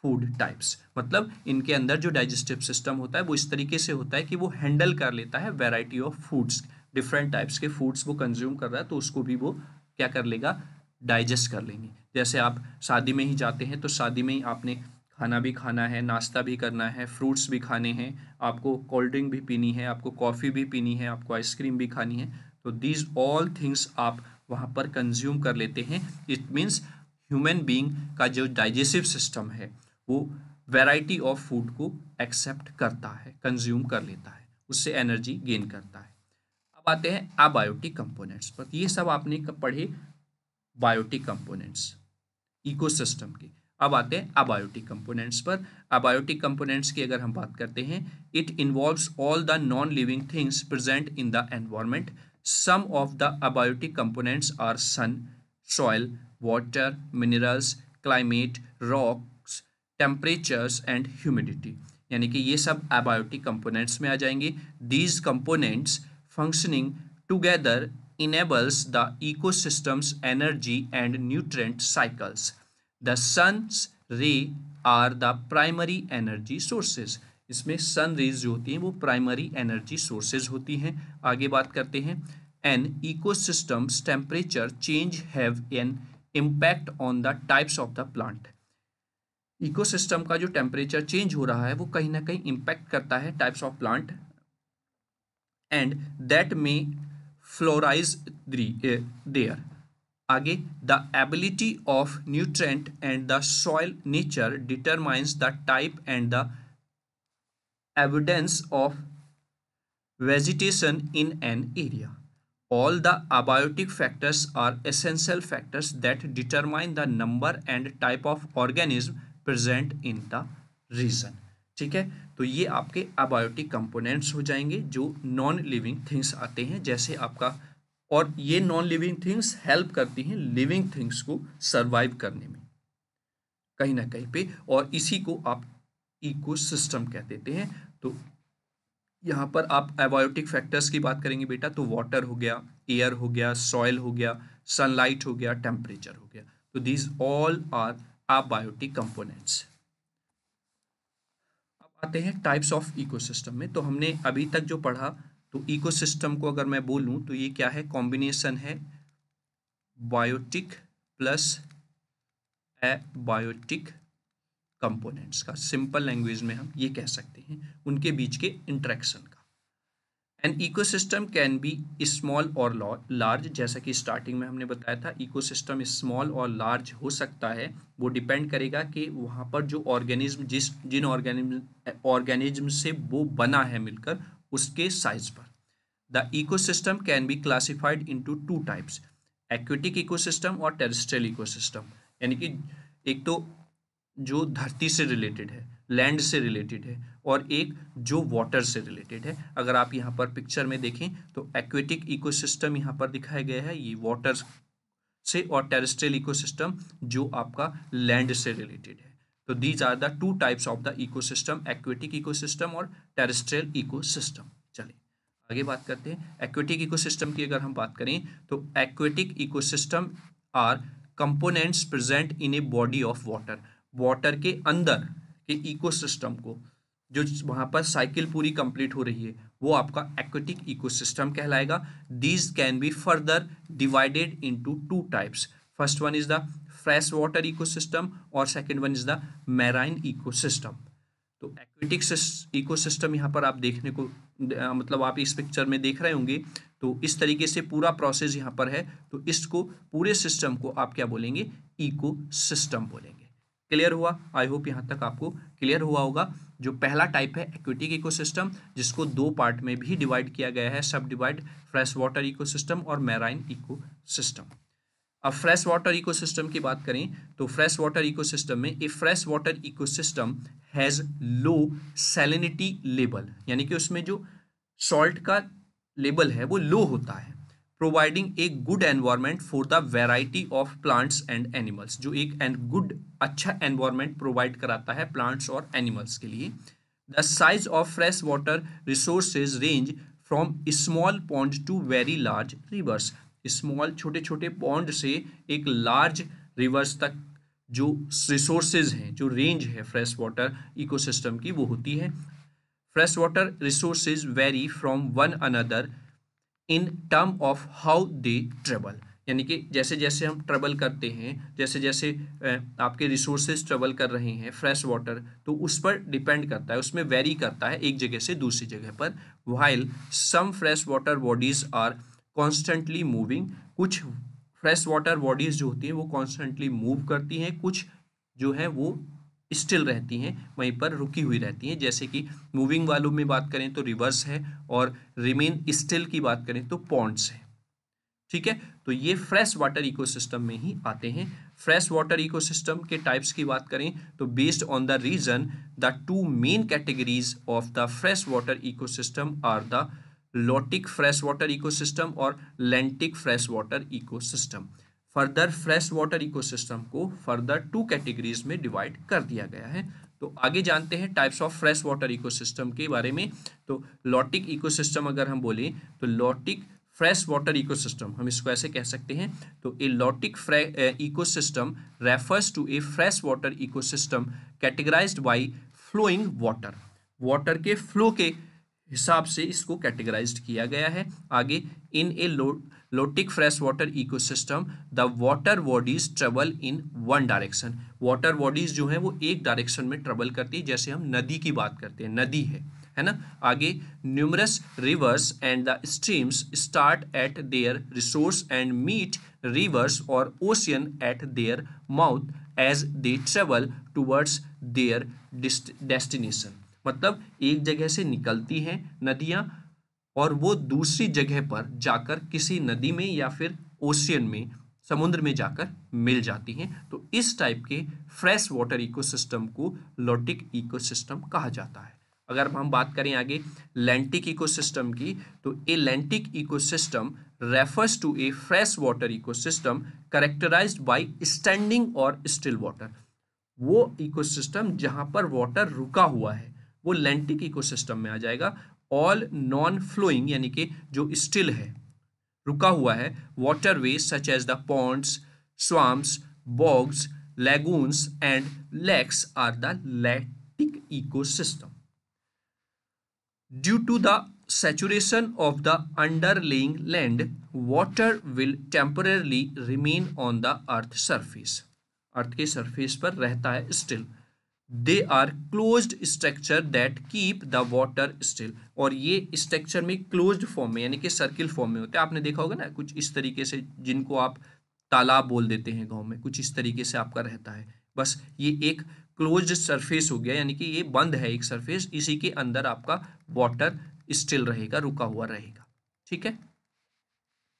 food types. मतलब इनके अंदर जो डाइजेस्टिव सिस्टम होता है वो इस तरीके से होता है कि वो हैंडल कर लेता है variety of foods, different types के फूड्स वो कंज्यूम कर रहा है तो उसको भी वो क्या कर लेगा, डाइजेस्ट कर लेंगे। जैसे आप शादी में ही जाते हैं तो शादी में ही आपने खाना भी खाना है, नाश्ता भी करना है, फ्रूट्स भी खाने हैं, आपको कोल्ड ड्रिंक भी पीनी है, आपको कॉफ़ी भी पीनी है, आपको आइसक्रीम भी खानी है, तो दीज ऑल थिंग्स आप वहाँ पर कंज्यूम कर लेते हैं। इट मीन्स ह्यूमन बीइंग का जो डाइजेस्टिव सिस्टम है वो वैरायटी ऑफ फूड को एक्सेप्ट करता है, कंज्यूम कर लेता है, उससे एनर्जी गेन करता है। अब आते हैं अबायोटिक कंपोनेंट्स पर। ये सब आपने पढ़े बायोटिक कंपोनेंट्स इकोसिस्टम के। अब आते हैं अबायोटिक कंपोनेंट्स पर। अबायोटिक कंपोनेंट्स की अगर हम बात करते हैं, it involves all the non living things present in the environment. Some of the abiotic components are sun, soil, water, minerals, climate, rocks, temperatures and humidity. यानी कि ये सब अबायोटिक कंपोनेंट्स में आ जाएंगे। These components functioning together enables the ecosystem's energy and nutrient cycles. The sun's ray are the primary energy sources. इसमें सन रेज जो होती हैं वो प्राइमरी एनर्जी सोर्सेज होती हैं। आगे बात करते हैं, an ecosystems temperature change have an impact on the types of the plant. Ecosystem का जो टेम्परेचर चेंज हो रहा है वो कहीं ना कहीं इम्पैक्ट करता है types of plant, and that में फ्लोराइज देयर। आगे, the ability of nutrient and the soil nature determines the type and the evidence of vegetation in an area. All the abiotic factors are essential factors that determine the number and type of organism present in the region. ठीक है, तो ये आपके अबायोटिक कंपोनेंट्स हो जाएंगे जो नॉन लिविंग थिंग्स आते हैं जैसे आपका, और ये नॉन लिविंग थिंग्स हेल्प करती हैं लिविंग थिंग्स को सर्वाइव करने में कहीं ना कहीं पे, और इसी को आप इकोसिस्टम कह देते हैं। तो यहाँ पर आप एबायोटिक फैक्टर्स की बात करेंगे बेटा तो वाटर हो गया, एयर हो गया, सॉइल हो गया, सनलाइट हो गया, टेम्परेचर हो गया, तो these all are abiotic components. अब आते हैं टाइप्स ऑफ इकोसिस्टम में। तो हमने अभी तक जो पढ़ा, तो इकोसिस्टम को अगर मैं बोलूँ तो ये क्या है, कॉम्बिनेशन है बायोटिक प्लस एबायोटिक कंपोनेंट्स का। सिंपल लैंग्वेज में हम ये कह सकते हैं उनके बीच के इंटरेक्शन का। An ecosystem can be small और लार्ज, जैसा कि स्टार्टिंग में हमने बताया था इकोसिस्टम स्मॉल और लार्ज हो सकता है, वो डिपेंड करेगा कि वहाँ पर जो ऑर्गेनिज्म जिन ऑर्गेनिज्म से वो बना है मिलकर उसके साइज पर। The ecosystem can be classified into two types, aquatic ecosystem और टेरेस्ट्रियल इकोसिस्टम। यानी कि एक तो जो धरती से रिलेटेड है, लैंड से रिलेटेड है, और एक जो वाटर से रिलेटेड है। अगर आप यहाँ पर पिक्चर में देखें तो एक्वेटिक इकोसिस्टम यहाँ पर दिखाया गया है, ये वाटर से, और टेरेस्ट्रियल इकोसिस्टम जो आपका लैंड से रिलेटेड है। तो these are the two types of the ecosystem, aquatic ecosystem और टेरेस्ट्रियल इकोसिस्टम। चलिए आगे बात करते हैं। एक्वेटिक इकोसिस्टम की अगर हम बात करें तो aquatic ecosystem are components present in a body of water. Water के अंदर के इकोसिस्टम को, जो वहाँ पर साइकिल पूरी कंप्लीट हो रही है, वो आपका एक्वेटिक इकोसिस्टम कहलाएगा। These can be further divided into two types. First one is the fresh water ecosystem और second one is the marine ecosystem. तो एक्वेटिक इकोसिस्टम यहाँ पर आप देखने को मतलब आप इस पिक्चर में देख रहे होंगे, तो इस तरीके से पूरा प्रोसेस यहाँ पर है। तो इसको पूरे सिस्टम को आप क्या बोलेंगे, इकोसिस्टम बोलेंगे। क्लियर हुआ? आई होप यहाँ तक आपको क्लियर हुआ होगा। जो पहला टाइप है एक्वेटिक इकोसिस्टम, जिसको दो पार्ट में भी डिवाइड किया गया है, सब डिवाइड, फ्रेश वाटर इकोसिस्टम और मैराइन इकोसिस्टम। अब फ्रेश वाटर इकोसिस्टम की बात करें तो फ्रेश वाटर इकोसिस्टम में a fresh water ecosystem has low salinity level, यानी कि उसमें जो सॉल्ट का लेवल है वो लो होता है, providing a good environment for the variety of plants and animals, जो एक गुड अच्छा एनवायरनमेंट प्रोवाइड कराता है प्लांट्स और एनिमल्स के लिए। The size of fresh water resources range from small pond to very large rivers, small छोटे छोटे पॉन्ड से एक लार्ज रिवर्स तक जो रिसोर्सेज हैं, जो रेंज है फ्रेश वाटर इकोसिस्टम की वो होती है। Fresh water resources very from one another in term of how they travel, यानी कि जैसे जैसे हम ट्रेवल करते हैं, जैसे जैसे आपके रिसोर्सेज ट्रेवल कर रहे हैं फ्रेश वाटर, तो उस पर डिपेंड करता है, उसमें वेरी करता है एक जगह से दूसरी जगह पर। While some fresh water bodies are constantly moving, कुछ फ्रेश वाटर बॉडीज जो होती हैं वो कॉन्स्टेंटली मूव करती हैं, कुछ जो है वो स्टिल रहती हैं, वहीं पर रुकी हुई रहती हैं। जैसे कि मूविंग वालों में बात करें तो रिवर्स है, और रिमेन स्टिल की बात करें तो पॉन्ड्स है। ठीक है, तो ये फ्रेश वाटर इकोसिस्टम में ही आते हैं। फ्रेश वाटर इकोसिस्टम के टाइप्स की बात करें तो based on the region the two main categories of the fresh water ecosystem are the lotic fresh water ecosystem और lentic fresh water ecosystem. Further fresh water ecosystem को फर्दर टू कैटेगरीज में डिवाइड कर दिया गया है। तो आगे जानते हैं types of fresh water ecosystem के बारे में। तो लोटिक इकोसिस्टम अगर हम बोलें तो लोटिक फ्रेश वाटर इकोसिस्टम, हम इसको ऐसे कह सकते हैं, तो a lotic ecosystem refers to a fresh water ecosystem categorized by flowing water, water के फ्लो के हिसाब से इसको कैटेगराइज्ड किया गया है। आगे in a lotic fresh water ecosystem the water bodies travel in one direction, water bodies जो हैं वो एक डायरेक्शन में ट्रेवल करती है, जैसे हम नदी की बात करते हैं, नदी है ना। आगे numerous rivers and the streams start at their resource and meet rivers और ocean at their mouth as they travel towards their destination, मतलब एक जगह से निकलती हैं नदियां और वो दूसरी जगह पर जाकर किसी नदी में या फिर ओशियन में, समुद्र में जाकर मिल जाती हैं। तो इस टाइप के फ्रेश वाटर इकोसिस्टम को लोटिक इकोसिस्टम कहा जाता है। अगर हम बात करें आगे लैंटिक इकोसिस्टम की, तो a lentic ecosystem refers to a fresh water ecosystem characterized by standing और स्टिल वाटर, वो इकोसिस्टम जहां पर वाटर रुका हुआ है वो लैंटिक इकोसिस्टम में आ जाएगा। ऑल नॉन फ्लोइंग, यानी कि जो स्टिल है, रुका हुआ है, waterway such as the ponds, swamps, bogs, lagoons and lakes are the lentic ecosystem. Due to the saturation of the underlying land, water will temporarily remain on the earth surface. Earth के सरफेस पर रहता है still. They are closed structure that keep the water still, और ये स्ट्रक्चर में क्लोज्ड फॉर्म में यानी कि सर्किल फॉर्म में होते हैं। आपने देखा होगा ना कुछ इस तरीके से, जिनको आप तालाब बोल देते हैं गांव में, कुछ इस तरीके से आपका रहता है। बस ये एक क्लोज्ड सरफेस हो गया, यानी कि ये बंद है एक सरफेस, इसी के अंदर आपका वाटर स्टिल रहेगा, रुका हुआ रहेगा। ठीक है,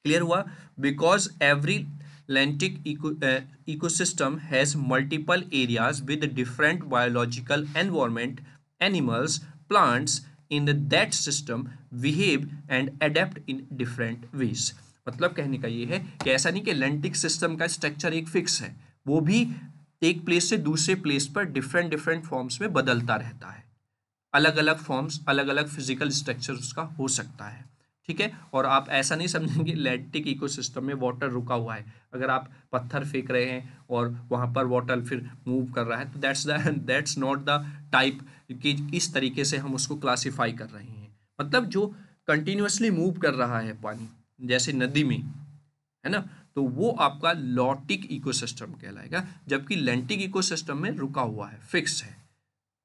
क्लियर हुआ। Because every lentic ecosystem has multiple areas with different biological environment, animals, plants in that system behave and adapt in different ways। मतलब कहने का ये है कि ऐसा नहीं कि लैंटिक सिस्टम का स्ट्रक्चर एक फिक्स है, वो भी एक प्लेस से दूसरे प्लेस पर डिफरेंट फॉर्म्स में बदलता रहता है, अलग अलग फॉर्म्स, अलग अलग फिजिकल स्ट्रक्चर उसका हो सकता है। ठीक है, और आप ऐसा नहीं समझेंगे लैंटिक इकोसिस्टम में वाटर रुका हुआ है। अगर आप पत्थर फेंक रहे हैं और वहाँ पर वाटर फिर मूव कर रहा है, तो दैट्स नॉट द टाइप कि इस तरीके से हम उसको क्लासीफाई कर रहे हैं। मतलब जो कंटिन्यूसली मूव कर रहा है पानी, जैसे नदी में, है ना, तो वो आपका लॉटिक इकोसिस्टम कहलाएगा, जबकि लैंटिक इकोसिस्टम में रुका हुआ है, फिक्स है।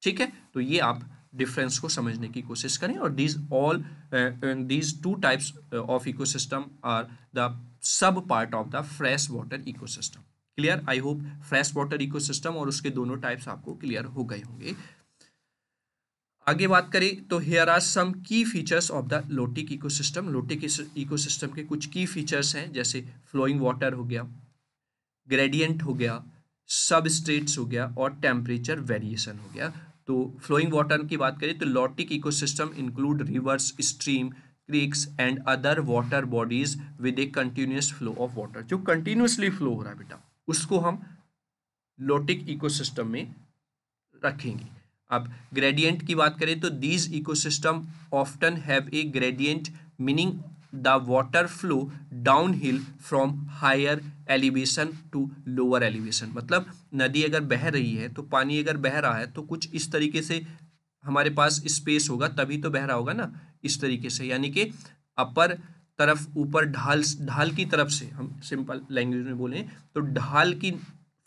ठीक है, तो ये आप डिफरेंस को समझने की कोशिश करें। और these two types of ecosystem are the सब part of the fresh water ecosystem. Clear, I hope fresh water ecosystem और उसके दोनों टाइप्स आपको क्लियर हो गए होंगे। आगे बात करें तो हियर आर सम की features of the lotic ecosystem. Lotic ecosystem के कुछ की फीचर्स हैं, जैसे फ्लोइंग वाटर हो गया, ग्रेडियंट हो गया, सबस्ट्रेट्स हो गया और टेम्परेचर वेरिएशन हो गया। तो फ्लोइंग वाटर की बात करें तो lotic ecosystem include reverse, stream, creeks and other water bodies with a continuous flow of water. जो कंटिन्यूसली फ्लो हो रहा है बेटा, उसको हम लॉटिक इकोसिस्टम में रखेंगे। अब ग्रेडियंट की बात करें तो these ecosystem often have a gradient, meaning the water flow down hill from higher elevation to lower elevation. मतलब नदी अगर बह रही है तो पानी अगर बह रहा है तो कुछ इस तरीके से हमारे पास स्पेस होगा, तभी तो बह रहा होगा ना, इस तरीके से, यानी कि अपर तरफ ऊपर ढाल ढाल की तरफ से, हम सिंपल लैंग्वेज में बोलें तो ढाल की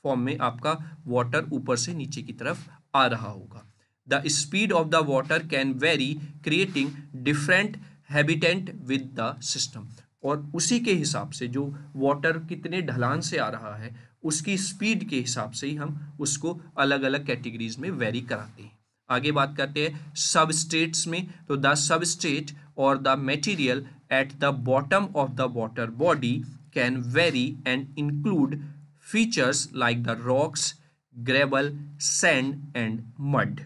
फॉर्म में आपका वाटर ऊपर से नीचे की तरफ आ रहा होगा। The speed of the water can very, creating different habitant with the system. और उसी के हिसाब से जो वाटर कितने ढलान से आ रहा है उसकी स्पीड के हिसाब से ही हम उसको अलग अलग कैटेगरीज में वेरी कराते हैं। आगे बात करते हैं सबस्ट्रेट्स में। तो द सबस्ट्रेट और the material at the bottom of the water body can very and include features like the rocks, gravel, sand, and mud.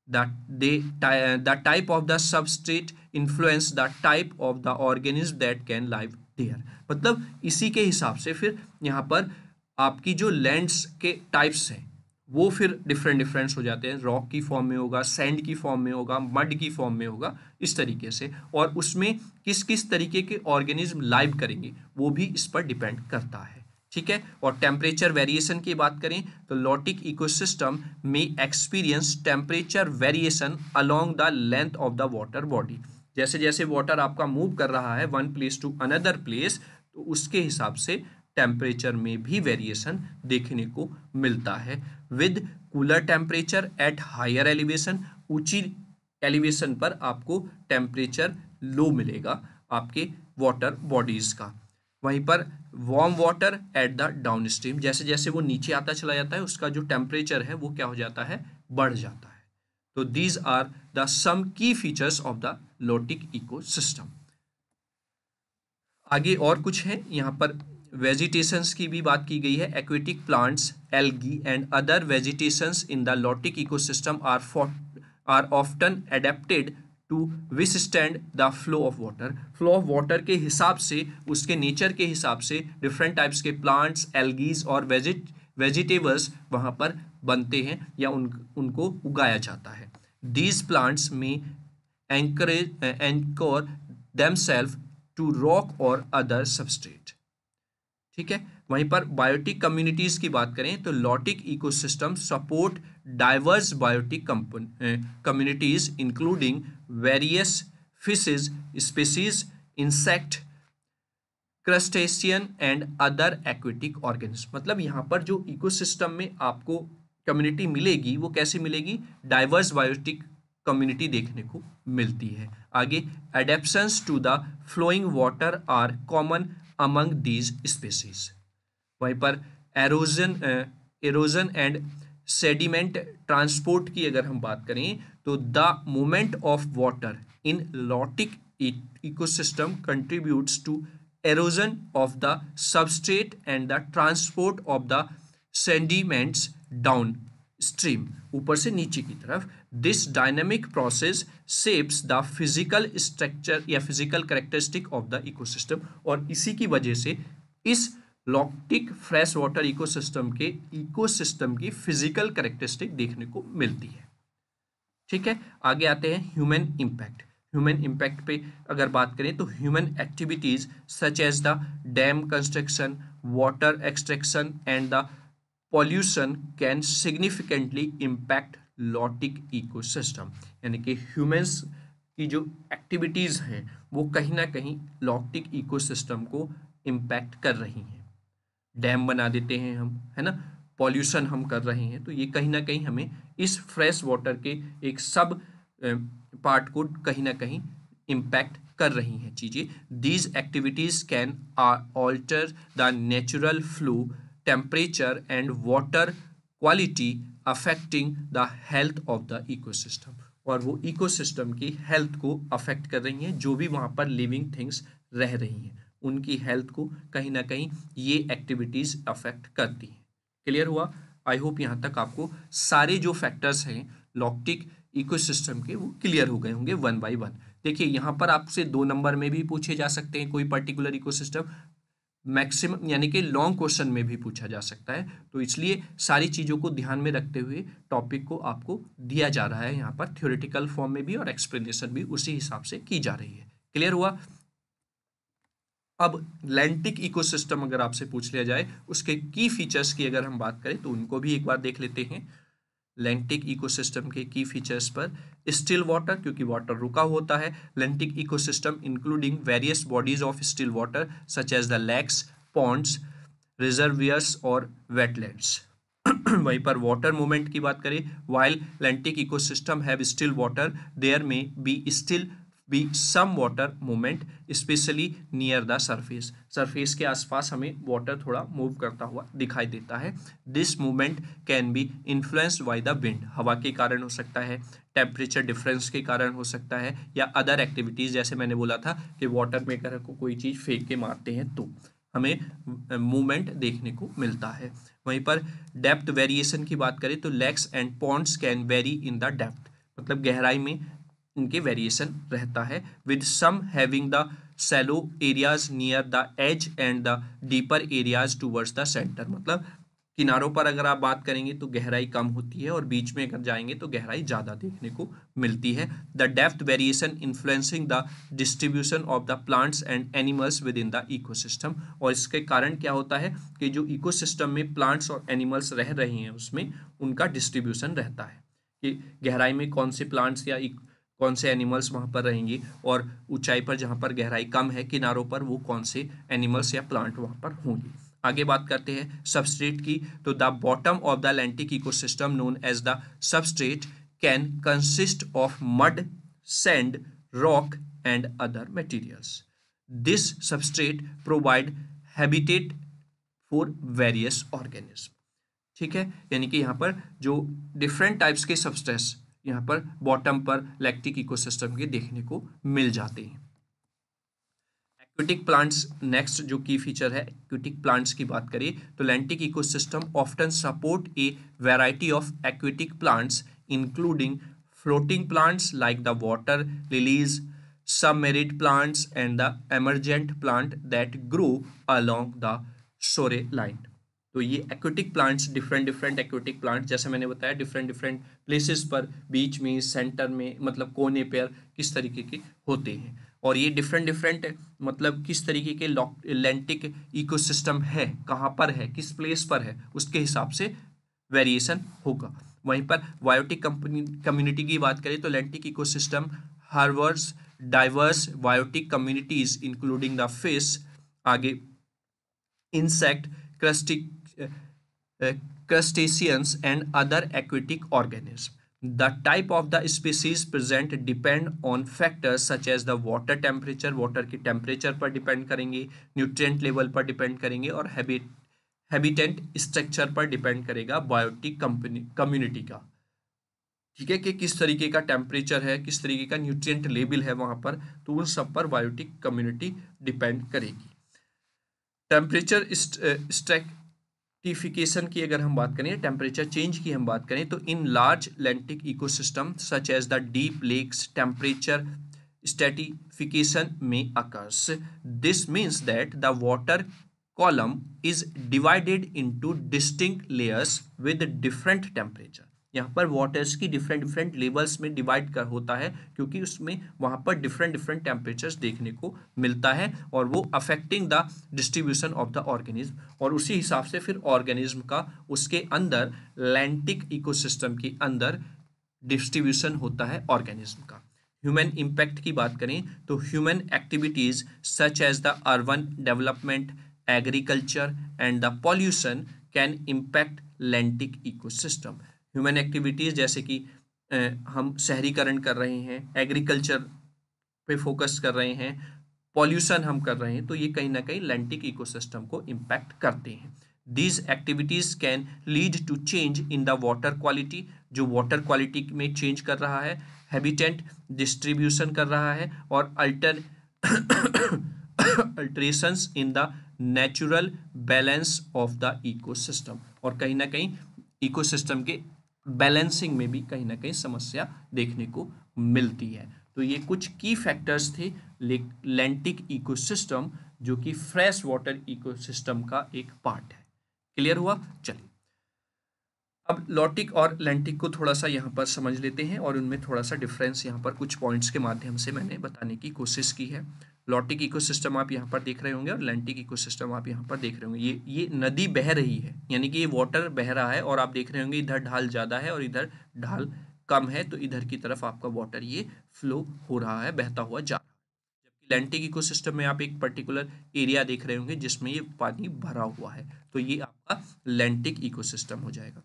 The type of the substrate influence the type of the organism that can live there. मतलब इसी के हिसाब से फिर यहाँ पर आपकी जो लैंड्स के टाइप्स हैं वो फिर डिफरेंट हो जाते हैं। रॉक की फॉर्म में होगा, सैंड की फॉर्म में होगा, मड की फॉर्म में होगा, इस तरीके से। और उसमें किस किस तरीके के ऑर्गेनिज्म लाइव करेंगे वो भी इस पर डिपेंड करता है। ठीक है। और टेम्परेचर वेरिएशन की बात करें तो लॉटिक इकोसिस्टम में experience temperature variation along the length of the water body. जैसे जैसे वाटर आपका मूव कर रहा है one place to another place, तो उसके हिसाब से टेम्परेचर में भी वेरिएशन देखने को मिलता है। With cooler temperature at higher elevation, ऊंची एलिवेशन पर आपको टेम्परेचर लो मिलेगा आपके वाटर बॉडीज का। वहीं पर warm water at the down stream, जैसे जैसे वो नीचे आता चला जाता है उसका जो टेम्परेचर है वो क्या हो जाता है, बढ़ जाता है। तो दीज आर द सम की features of the lotic ecosystem. आगे और कुछ है यहाँ पर वेजिटेशंस की भी बात की गई है। Aquatic plants, algae and other vegetations in the lotic ecosystem are often adapted to withstand the flow of water. Flow of water के हिसाब से, उसके नेचर के हिसाब से डिफरेंट टाइप्स के प्लांट्स, एल्गीज और वेजिटेबल्स वहाँ पर बनते हैं या उनको उगाया जाता है। These plants may anchor themselves to rock और अदर सबस्ट्रेट। ठीक है। वहीं पर बायोटिक कम्युनिटीज की बात करें तो lotic ecosystem support diverse biotic communities including various fishes species, insect, crustacean and other aquatic organism. मतलब यहाँ पर जो इकोसिस्टम में आपको कम्युनिटी मिलेगी वो कैसे मिलेगी, डाइवर्स बायोटिक कम्युनिटी देखने को मिलती है। आगे adaptations to the flowing water are common among these species. वहीं पर एरोजन एंड सेडिमेंट ट्रांसपोर्ट की अगर हम बात करें तो the movement of water in lotic ecosystem contributes to erosion of the substrate and the transport of the sediments downstream, ऊपर से नीचे की तरफ। This dynamic process shapes the physical structure या physical characteristic of the ecosystem, और इसी की वजह से इस लॉक्टिक फ्रेश वाटर इकोसिस्टम की फिजिकल कैरेक्टरिस्टिक देखने को मिलती है। ठीक है। आगे आते हैं ह्यूमन इम्पैक्ट। ह्यूमन इम्पैक्ट पे अगर बात करें तो human activities such as the dam construction, water extraction and the pollution can significantly impact lotic ecosystem. यानी कि ह्यूमंस की जो एक्टिविटीज़ हैं वो कहीं ना कहीं लॉटिक इकोसिस्टम को इम्पैक्ट कर रही हैं। डैम बना देते हैं हम, है ना, पॉल्यूशन हम कर रहे हैं, तो ये कहीं ना कहीं हमें इस फ्रेश वाटर के एक सब पार्ट को कहीं ना कहीं इम्पैक्ट कर रही हैं चीज़ें। These activities can alter the natural flow, temperature and water quality affecting the health of the ecosystem. और वो इकोसिस्टम की हेल्थ को अफेक्ट कर रही हैं जो भी वहाँ पर लिविंग थिंग्स रह रही हैं। उनकी हेल्थ को कहीं ना कहीं ये एक्टिविटीज़ अफेक्ट करती हैं। क्लियर हुआ? आई होप यहाँ तक आपको सारे जो फैक्टर्स हैं लॉक्टिक इकोसिस्टम के वो क्लियर हो गए होंगे वन बाय वन। देखिए यहाँ पर आपसे 2 नंबर में भी पूछे जा सकते हैं कोई पर्टिकुलर इकोसिस्टम, मैक्सिमम यानी कि लॉन्ग क्वेश्चन में भी पूछा जा सकता है, तो इसलिए सारी चीज़ों को ध्यान में रखते हुए टॉपिक को आपको दिया जा रहा है यहाँ पर थ्योरेटिकल फॉर्म में भी और एक्सप्लेनेशन भी उसी हिसाब से की जा रही है। क्लियर हुआ? अब लैंटिक इकोसिस्टम अगर आपसे पूछ लिया जाए उसके की फीचर्स की अगर हम बात करें तो उनको भी एक बार देख लेते हैं। लैंटिक इकोसिस्टम के की फीचर्स पर स्टिल वाटर, क्योंकि वाटर रुका होता है, lentic ecosystem including various bodies of still water such as the lakes, ponds, reservoirs और वेटलैंड्स। वहीं पर वाटर मूवमेंट की बात करें, while lentic ecosystem have still water there may be still be some water movement especially near the surface. Surface के आसपास हमें वाटर थोड़ा मूव करता हुआ दिखाई देता है। This movement can be influenced by the wind, हवा के कारण हो सकता है, टेम्परेचर डिफरेंस के कारण हो सकता है, या अदर एक्टिविटीज़, जैसे मैंने बोला था कि वाटर में अगर को कोई चीज़ फेंक के मारते हैं तो हमें मूवमेंट देखने को मिलता है। वहीं पर डेप्थ वेरिएशन की बात करें तो lakes and ponds can vary in the depth, मतलब गहराई में इनके वेरिएशन रहता है, with some having the shallow areas near the edge and the deeper areas towards the centre, मतलब किनारों पर अगर आप बात करेंगे तो गहराई कम होती है और बीच में अगर जाएंगे तो गहराई ज़्यादा देखने को मिलती है। The depth variation influencing the distribution of the plants and animals with in the ecosystem, और इसके कारण क्या होता है कि जो इकोसिस्टम में प्लांट्स और एनिमल्स रह रहे हैं उसमें उनका डिस्ट्रीब्यूशन रहता है कि गहराई में कौन से प्लांट्स या कौन से एनिमल्स वहाँ पर रहेंगे, और ऊंचाई पर जहाँ पर गहराई कम है किनारों पर वो कौन से एनिमल्स या प्लांट वहाँ पर होंगे। आगे बात करते हैं सबस्ट्रेट की, तो the bottom of the lentic ecosystem known as the substrate can consist of mud, sand, rock and other materials. This substrate provide habitat for various organism. ठीक है, यानी कि यहाँ पर जो डिफरेंट टाइप्स के सबस्ट्रेट्स यहाँ पर बॉटम पर लैक्टिक इकोसिस्टम के देखने को मिल जाते हैं। एक्वेटिक प्लांट्स नेक्स्ट जो की फीचर है, एक्वेटिक प्लांट्स की बात करें तो lentic ecosystem often support a variety of aquatic plants including floating plants like the water lilies, submerged plants and the emergent plant that grow along the shore line. तो ये aquatic plants different different aquatic plants, जैसे मैंने बताया डिफरेंट डिफरेंट प्लेसेस पर, बीच में, सेंटर में, मतलब कोने पर किस तरीके के होते हैं, और ये डिफरेंट डिफरेंट मतलब किस तरीके के लैंटिक इकोसिस्टम है, कहाँ पर है, किस प्लेस पर है, उसके हिसाब से वेरिएशन होगा। वहीं पर बायोटिक कम्युनिटी की बात करें तो lentic ecosystem harbours diverse biotic communities including the fish, आगे insect, crustaceans and other aquatic organisms. The type of the species present depend on factors such as the water temperature, water की temperature पर depend करेंगे, nutrient level पर depend करेंगे, और habitat structure पर depend करेगा बायोटिक कम्युनिटी का। ठीक है, कि किस तरीके का टेम्परेचर है, किस तरीके का न्यूट्रिएंट लेवल है वहाँ पर, तो उन सब पर बायोटिक कम्युनिटी डिपेंड करेगी। टेम्परेचर स्ट्रैटिफिकेशन की अगर हम बात करें, टेम्परेचर चेंज की हम बात करें, तो in large lentic ecosystem such as the deep lakes temperature stratification में occurs. This means that the water column is divided into distinct layers with different temperature। यहाँ पर वाटर्स की डिफरेंट डिफरेंट लेवल्स में डिवाइड कर होता है, क्योंकि उसमें वहाँ पर डिफरेंट डिफरेंट टेम्परेचर्स देखने को मिलता है, और वो affecting the distribution of the organism, और उसी हिसाब से फिर ऑर्गेनिज्म का उसके अंदर लैंटिक इकोसिस्टम के अंदर डिस्ट्रीब्यूशन होता है ऑर्गेनिज्म का। ह्यूमन इम्पैक्ट की बात करें तो human activities such as the urban development, agriculture and the pollution can impact lentic ecosystem. Human activities जैसे कि हम शहरीकरण कर रहे हैं, एग्रीकल्चर पे फोकस कर रहे हैं, पॉल्यूशन हम कर रहे हैं, तो ये कहीं ना कहीं लैंटिक इकोसिस्टम को इम्पैक्ट करते हैं। These activities can lead to change in the water quality, जो वाटर क्वालिटी में चेंज कर रहा है, हैबिटेट डिस्ट्रीब्यूशन कर रहा है, और alter alterations in the natural balance of the ecosystem, और कहीं ना कहीं इकोसिस्टम के बैलेंसिंग में भी कहीं ना कहीं समस्या देखने को मिलती है। तो ये कुछ की फैक्टर्स थे लैंटिक इकोसिस्टम, जो कि फ्रेश वाटर इकोसिस्टम का एक पार्ट है। क्लियर हुआ? चलिए अब लॉटिक और लैंटिक को थोड़ा सा यहाँ पर समझ लेते हैं, और उनमें थोड़ा सा डिफरेंस यहाँ पर कुछ पॉइंट्स के माध्यम से मैंने बताने की कोशिश की है। लॉटिक इकोसिस्टम आप यहाँ पर देख रहे होंगे और लैंटिक इकोसिस्टम आप यहाँ पर देख रहे होंगे। ये नदी बह रही है, यानी कि ये वाटर बह रहा है, और आप देख रहे होंगे इधर ढाल ज़्यादा है और इधर ढाल कम है, तो इधर की तरफ आपका वाटर ये फ्लो हो रहा है, बहता हुआ जा रहा है। जबकि लैंटिक इकोसिस्टम में आप एक पर्टिकुलर एरिया देख रहे होंगे जिसमें ये पानी भरा हुआ है, तो ये आपका लैंटिक इकोसिस्टम हो जाएगा।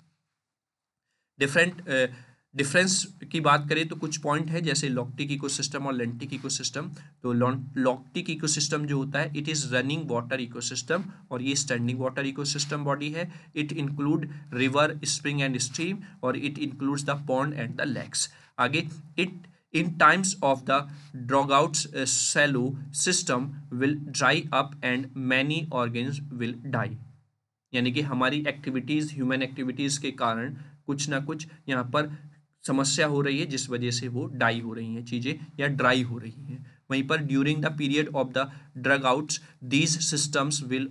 डिफरेंस की बात करें तो कुछ पॉइंट है, जैसे लॉक्टिक इकोसिस्टम और लेंटिक इकोसिस्टम। तो लॉक्टिक इकोसिस्टम जो होता है it is running water ecosystem, और ये स्टैंडिंग वाटर इकोसिस्टम बॉडी है। It include river, spring and stream, और it includes the pond and the lakes. आगे, it in times of the droughts shallow system will dry up and many organs will die। यानी कि हमारी एक्टिविटीज़, ह्यूमन एक्टिविटीज़ के कारण कुछ ना कुछ यहाँ पर समस्या हो रही है, जिस वजह से वो डाई हो रही हैं चीज़ें या ड्राई हो रही हैं। वहीं पर during the period of the drug outs these systems will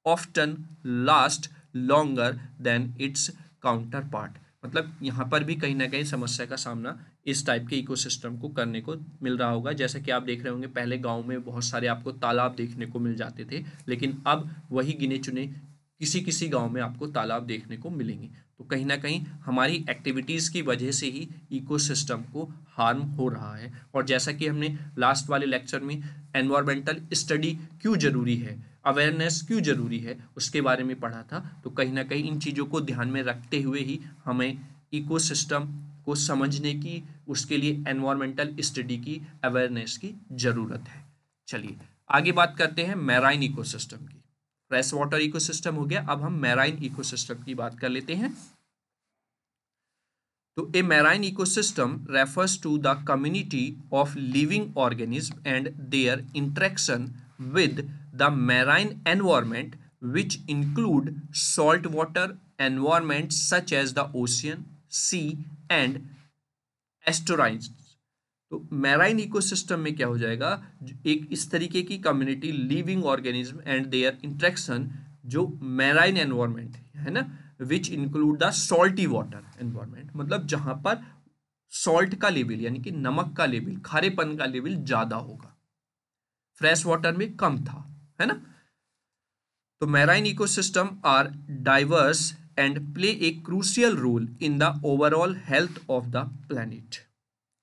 often last longer than it's counter part. मतलब यहाँ पर भी कहीं ना कहीं समस्या का सामना इस टाइप के इकोसिस्टम को करने को मिल रहा होगा। जैसा कि आप देख रहे होंगे पहले गांव में बहुत सारे आपको तालाब देखने को मिल जाते थे, लेकिन अब वही गिने चुने किसी किसी गांव में आपको तालाब देखने को मिलेंगे। तो कहीं ना कहीं हमारी एक्टिविटीज़ की वजह से ही इकोसिस्टम को हार्म हो रहा है। और जैसा कि हमने लास्ट वाले लेक्चर में एनवायरमेंटल स्टडी क्यों ज़रूरी है, अवेयरनेस क्यों ज़रूरी है, उसके बारे में पढ़ा था। तो कहीं ना कहीं इन चीज़ों को ध्यान में रखते हुए ही हमें इकोसिस्टम को समझने की, उसके लिए एनवायरमेंटल स्टडी की, अवेयरनेस की ज़रूरत है। चलिए आगे बात करते हैं मैराइन इकोसिस्टम की। फ्रेश वाटर इकोसिस्टम हो गया, अब हम मैराइन इकोसिस्टम की बात कर लेते हैं। तो a marine ecosystem refers to the community of living organism and their interaction with the marine environment which include salt water environments such as the ocean, sea and estuaries। तो मैराइन इकोसिस्टम में क्या हो जाएगा, एक इस तरीके की community, living organism and their interaction, जो मैराइन एनवायरमेंट है ना, which include the salty water environment, मतलब जहां पर सॉल्ट का लेवल यानी कि नमक का लेवल, खारेपन का लेवल ज्यादा होगा, फ्रेश वाटर में कम था, है ना। तो marine ecosystem are diverse and play a crucial role in the overall health of the planet.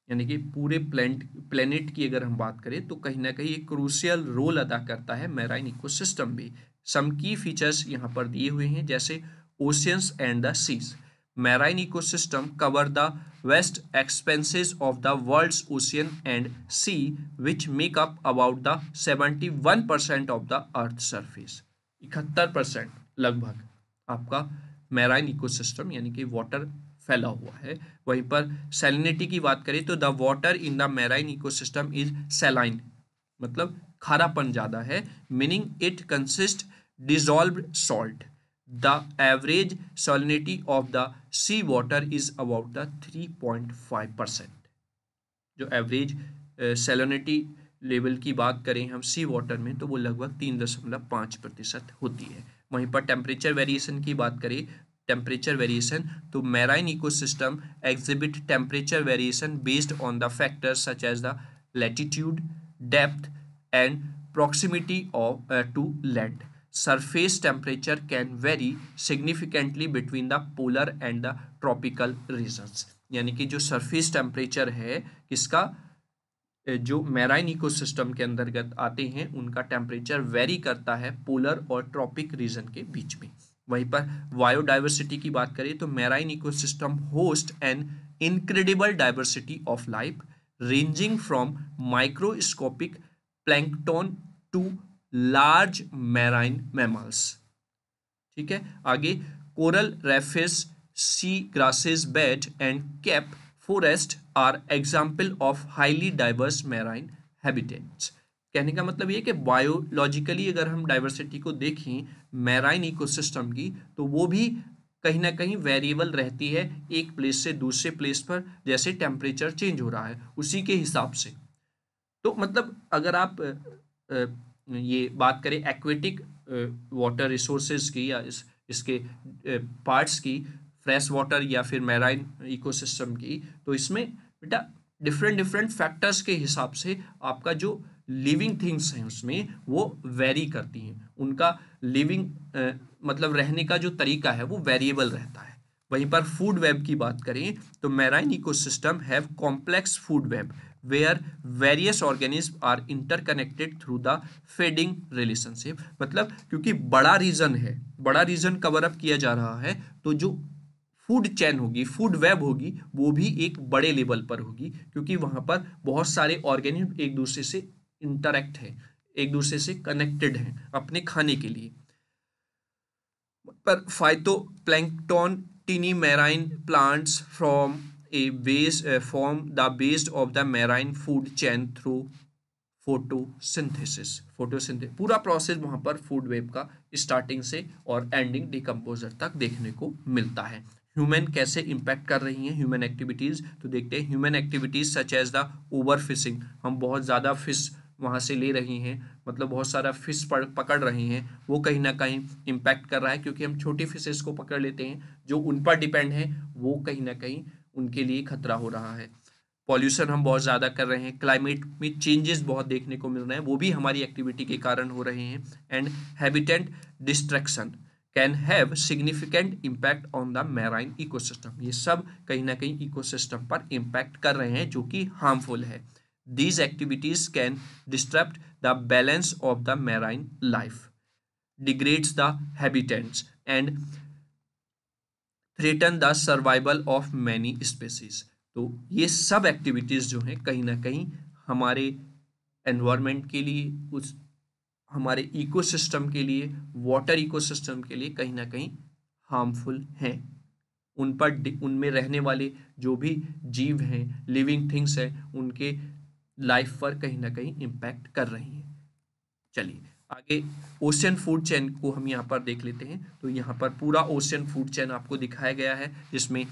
यानी कि पूरे प्लैनेट की अगर हम बात करें तो कहीं ना कहीं एक क्रूशियल रोल अदा करता है मैराइन इकोसिस्टम भी। सम की फीचर्स यहाँ पर दिए हुए हैं, जैसे oceans and the seas. Marine ecosystem cover the vast expanses of the world's ocean and sea which make up about the 71% of the earth surface. 71% लगभग आपका मैराइन इकोसिस्टम यानी कि वाटर फैला हुआ है। वहीं पर सैलिनिटी की बात करें तो the water in the marine ecosystem is saline, मतलब खारापन ज़्यादा है, meaning it consist dissolved salt. The average salinity of the sea water is about the 3.5%। जो एवरेज सैलिनिटी लेवल की बात करें हम सी वाटर में तो वो लगभग 3.5% होती है। वहीं पर टेम्परेचर वेरिएशन की बात करें, टेम्परेचर वेरिएशन, तो marine ecosystem exhibit temperature variation based on the factors such as the latitude, depth and proximity of to land. Surface temperature can vary significantly between the polar and the tropical regions. यानी कि जो सरफेस टेम्परेचर है किसका, जो मैराइन इकोसिस्टम के अंतर्गत आते हैं उनका टेम्परेचर वेरी करता है पोलर और ट्रॉपिक रीजन के बीच में। वहीं पर बायोडाइवर्सिटी की बात करें तो marine ecosystem host an incredible diversity of life ranging from microscopic plankton to large marine mammals. ठीक है, आगे coral reefs, sea grasses bed and kelp forest are example of highly diverse marine habitats। कहने का मतलब ये है कि बायोलॉजिकली अगर हम डाइवर्सिटी को देखें मैराइन इकोसिस्टम की, तो वो भी कहीं ना कहीं वेरिएबल रहती है एक प्लेस से दूसरे प्लेस पर, जैसे टेम्परेचर चेंज हो रहा है उसी के हिसाब से। तो मतलब अगर आप ये बात करें एक्वेटिक वाटर रिसोर्सेज की या इसके पार्ट्स की, फ्रेश वाटर या फिर मैराइन इकोसिस्टम की, तो इसमें बेटा डिफरेंट डिफरेंट फैक्टर्स के हिसाब से आपका जो लिविंग थिंग्स हैं उसमें वो वेरी करती हैं, उनका लिविंग मतलब रहने का जो तरीका है वो वेरिएबल रहता है। वहीं पर फूड वेब की बात करें तो marine ecosystem have complex food web where various organism are interconnected through the feeding relationship. मतलब क्योंकि बड़ा रीजन है, बड़ा रीजन कवर अप किया जा रहा है, तो जो फूड चेन होगी, फूड वेब होगी, वो भी एक बड़े लेवल पर होगी, क्योंकि वहां पर बहुत सारे ऑर्गेनिज्म एक दूसरे से इंटरेक्ट है, एक दूसरे से कनेक्टेड हैं अपने खाने के लिए। पर phytoplankton tiny marine plants from a base form the base of the marine food chain through photosynthesis पूरा प्रोसेस वहां पर फूड वेब का स्टार्टिंग से और एंडिंग डिकम्पोजर तक देखने को मिलता है। ह्यूमन कैसे इंपैक्ट कर रही हैं ह्यूमन एक्टिविटीज, तो देखते हैं human activities such as the over fishing, हम बहुत ज़्यादा फिश वहाँ से ले रही हैं, मतलब बहुत सारा फिश पकड़ रहे हैं, वो कहीं ना कहीं इम्पैक्ट कर रहा है, क्योंकि हम छोटी फिशेस को पकड़ लेते हैं जो उन पर डिपेंड है, वो कहीं ना कहीं उनके लिए खतरा हो रहा है। पॉल्यूशन हम बहुत ज़्यादा कर रहे हैं, क्लाइमेट में चेंजेस बहुत देखने को मिल रहे हैं, वो भी हमारी एक्टिविटी के कारण हो रहे हैं। And habitat destruction can have significant impact on the marine ecosystem, ये सब कहीं ना कहीं इकोसिस्टम पर इम्पैक्ट कर रहे हैं जो कि हार्मफुल है। These activities can disrupt the balance of the marine life, degrades the habitats, and threaten the survival of many species। तो ये सब एक्टिविटीज़ जो हैं कहीं ना कहीं हमारे एनवायरनमेंट के लिए, उस हमारे इकोसिस्टम के लिए, वाटर इकोसिस्टम के लिए कहीं ना कहीं हार्मफुल हैं। उन पर उनमें रहने वाले जो भी जीव हैं, लिविंग थिंग्स हैं, उनके लाइफ पर कहीं ना कहीं इम्पैक्ट कर रही हैं। चलिए आगे ओशियन फूड चेन को हम यहाँ पर देख लेते हैं। तो यहाँ पर पूरा ओशियन फूड चेन आपको दिखाया गया है, जिसमें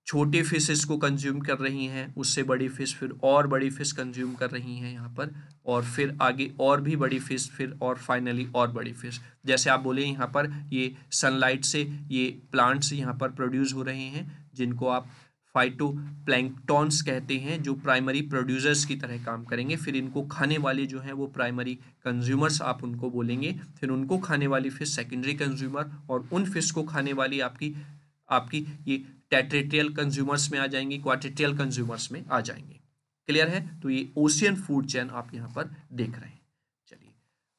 छोटी फिश इसको कंज्यूम कर रही हैं, उससे बड़ी फिश फिर और बड़ी फिश कंज्यूम कर रही हैं यहाँ पर, और फिर आगे और भी बड़ी फिश, फिर और फाइनली और बड़ी फिश। जैसे आप बोले यहाँ पर ये सनलाइट से ये प्लांट्स यहाँ पर प्रोड्यूस हो रहे हैं, जिनको आप फाइटोप्लैंक्टॉन्स कहते हैं, जो प्राइमरी प्रोड्यूसर्स की तरह काम करेंगे। फिर इनको खाने वाले जो हैं वो प्राइमरी कंज्यूमर्स आप उनको बोलेंगे, फिर उनको खाने वाली फिश सेकेंडरी कंज्यूमर, और उन फिश को खाने वाली आपकी आपकी ये टेट्रेट्रियल कंज्यूमर्स में आ जाएंगी, क्वाड्रेट्रियल कंज्यूमर्स में आ जाएंगे। क्लियर है? तो ये ओशियन फूड चेन आप यहाँ पर देख रहे हैं। चलिए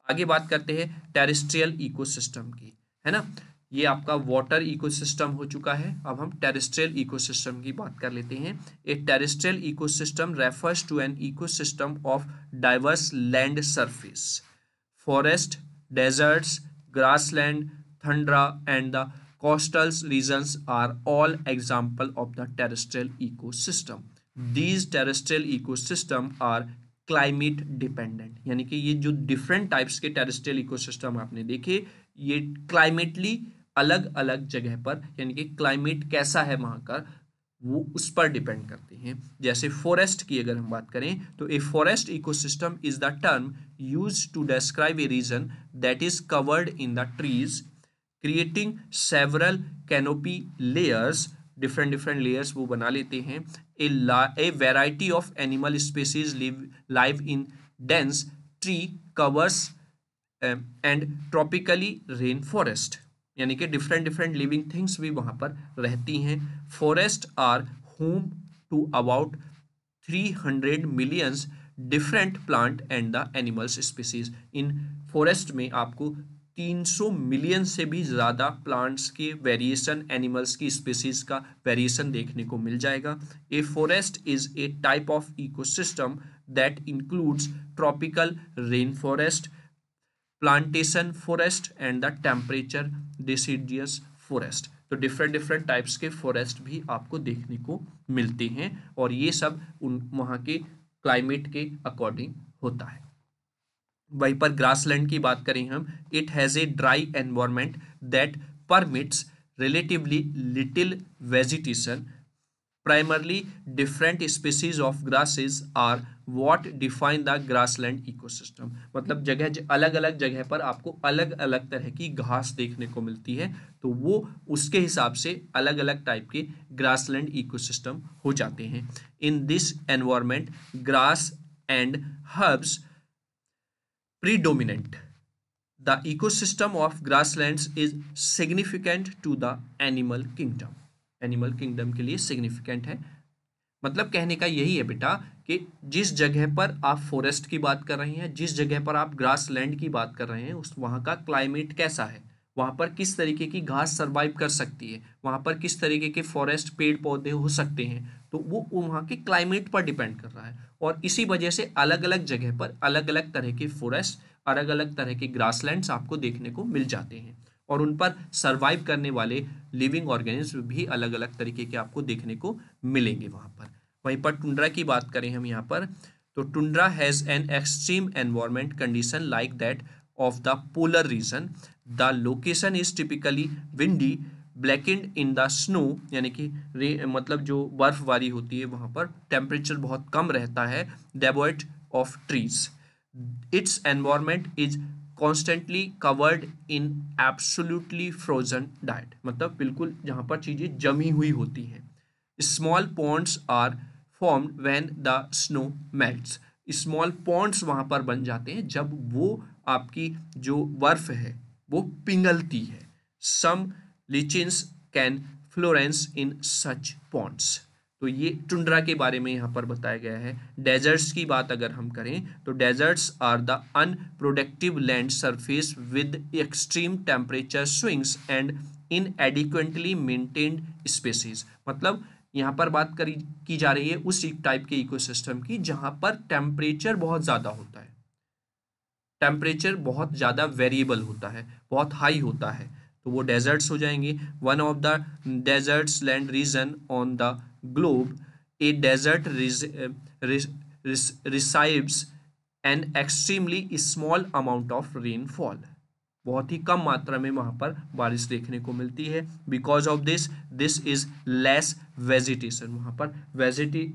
आगे बात करते हैं टेरेस्ट्रियल इकोसिस्टम की, है ना। ये आपका वाटर इकोसिस्टम हो चुका है, अब हम टेरेस्ट्रियल इकोसिस्टम की बात कर लेते हैं। A terrestrial ecosystem refers to an ecosystem of diverse land surface, forest, deserts, grassland, tundra and the coastal regions are all example of the terrestrial ecosystem. These terrestrial ecosystem are climate dependent, यानी कि ये जो डिफरेंट टाइप्स के टेरेस्ट्रियल इकोसिस्टम आपने देखे, ये क्लाइमेटली अलग अलग जगह पर, यानी कि क्लाइमेट कैसा है वहाँ का, वो उस पर डिपेंड करते हैं। जैसे फॉरेस्ट की अगर हम बात करें तो a forest ecosystem is the term use to describe a region that is covered in the trees, creating several canopy layers, different different layers वो बना लेते हैं। A variety of animal species live in dense tree covers and tropically rain forest, यानी कि डिफरेंट डिफरेंट लिविंग थिंग्स भी वहाँ पर रहती हैं। Forest are home to about 300 millions different plant and the animals species. इन फॉरेस्ट में आपको 300 मिलियन से भी ज़्यादा प्लांट्स के वेरिएशन, एनिमल्स की स्पीसीज का वेरिएशन देखने को मिल जाएगा। A forest is a type of ecosystem that includes tropical rain forest, plantation forest and the temperature deciduous forest. तो डिफरेंट डिफरेंट टाइप्स के फॉरेस्ट भी आपको देखने को मिलते हैं, और ये सब उन वहाँ के क्लाइमेट के अकॉर्डिंग होता है। वहीं पर ग्रासलैंड की बात करें हम, it has a dry environment that permits relatively little vegetation. Primarily, different species of grasses are what define the grassland ecosystem. मतलब जगह अलग अलग जगह पर आपको अलग अलग तरह की घास देखने को मिलती है, तो वो उसके हिसाब से अलग अलग टाइप के ग्रासलैंड इकोसिस्टम हो जाते हैं. In this environment grass and herbs predominant. The ecosystem of grasslands is significant to the animal kingdom. Animal kingdom के लिए सिग्निफिकेंट है. मतलब कहने का यही है बेटा कि जिस जगह पर आप फॉरेस्ट की बात कर रहे हैं, जिस जगह पर आप ग्रास लैंड की बात कर रहे हैं, उस वहाँ का क्लाइमेट कैसा है, वहाँ पर किस तरीके की घास सर्वाइव कर सकती है, वहाँ पर किस तरीके के फॉरेस्ट पेड़ पौधे हो सकते हैं, तो वो वहाँ के क्लाइमेट पर डिपेंड कर रहा है. और इसी वजह से अलग अलग जगह पर अलग अलग तरह के फॉरेस्ट, अलग अलग तरह के ग्रासलैंड्स आपको देखने को मिल जाते हैं, और उन पर सर्वाइव करने वाले लिविंग ऑर्गेनिज्म भी अलग अलग तरीके के आपको देखने को मिलेंगे वहाँ पर. वहीं पर टुंड्रा की बात करें हम यहाँ पर, तो tundra has an extreme environment condition like that of the polar region. The location is typically windy, blackened in the snow, यानी कि मतलब जो बर्फबारी होती है वहाँ पर टेम्परेचर बहुत कम रहता है, devoid of trees. Its environment is constantly covered in absolutely frozen diet. मतलब बिल्कुल जहाँ पर चीज़ें जमी हुई होती हैं. Small ponds are formed when the snow melts. Small ponds वहाँ पर बन जाते हैं जब वो आपकी जो बर्फ है वो पिघलती है. Some lichens can flourish in such ponds. तो ये टुंड्रा के बारे में यहाँ पर बताया गया है. डेजर्ट्स की बात अगर हम करें तो deserts are the unproductive land surface with extreme temperature swings and inadequately maintained species. मतलब यहाँ पर बात की जा रही है उस टाइप के इकोसिस्टम की जहाँ पर टेम्परेचर बहुत ज़्यादा होता है, टेम्परेचर बहुत ज़्यादा वेरिएबल होता है, बहुत हाई होता है, तो वो डेजर्ट्स हो जाएंगे. One of the deserts land region on the globe, a desert receives an extremely small amount of rainfall. बहुत ही कम मात्रा में वहाँ पर बारिश देखने को मिलती है. Because of this is less vegetation. वहाँ पर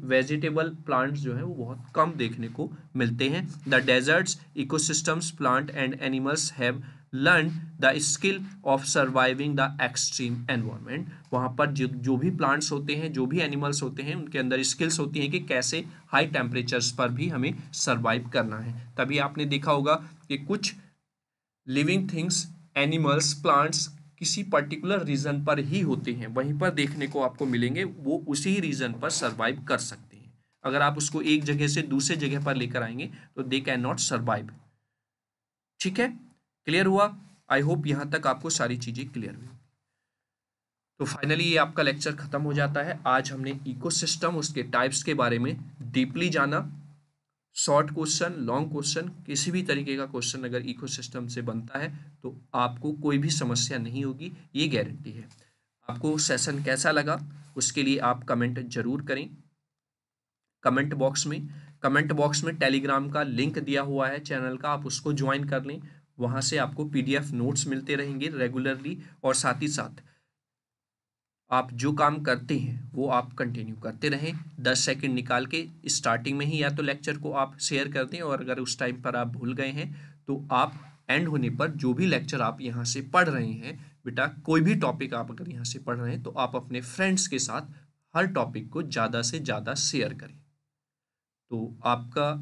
वेजिटेबल प्लांट्स जो है वो बहुत कम देखने को मिलते हैं. The deserts ecosystems plant and animals have learn the skill of surviving the extreme environment. वहाँ पर जो भी प्लांट्स होते हैं, जो भी एनिमल्स होते हैं, उनके अंदर स्किल्स होती हैं कि कैसे हाई टेम्परेचर्स पर भी हमें सर्वाइव करना है. तभी आपने देखा होगा कि कुछ लिविंग थिंग्स, एनिमल्स, प्लांट्स किसी पर्टिकुलर रीजन पर ही होते हैं, वहीं पर देखने को आपको मिलेंगे, वो उसी रीजन पर सर्वाइव कर सकते हैं. अगर आप उसको एक जगह से दूसरे जगह पर लेकर आएंगे तो दे कैन नॉट सर्वाइव. ठीक है, क्लियर हुआ? आई होप यहाँ तक आपको सारी चीज़ें क्लियर हुई. तो फाइनली ये आपका लेक्चर खत्म हो जाता है. आज हमने इकोसिस्टम, उसके टाइप्स के बारे में डीपली जाना. शॉर्ट क्वेश्चन, लॉन्ग क्वेश्चन, किसी भी तरीके का क्वेश्चन अगर इकोसिस्टम से बनता है तो आपको कोई भी समस्या नहीं होगी, ये गारंटी है. आपको सेशन कैसा लगा उसके लिए आप कमेंट जरूर करें. कमेंट बॉक्स में टेलीग्राम का लिंक दिया हुआ है चैनल का, आप उसको ज्वाइन कर लें. वहाँ से आपको PDF नोट्स मिलते रहेंगे रेगुलरली, और साथ ही साथ आप जो काम करते हैं वो आप कंटिन्यू करते रहें. 10 सेकंड निकाल के स्टार्टिंग में ही या तो लेक्चर को आप शेयर कर दें, और अगर उस टाइम पर आप भूल गए हैं तो आप एंड होने पर जो भी लेक्चर आप यहाँ से पढ़ रहे हैं, बेटा कोई भी टॉपिक आप अगर यहाँ से पढ़ रहे हैं तो आप अपने फ्रेंड्स के साथ हर टॉपिक को ज़्यादा से ज़्यादा शेयर करें. तो आपका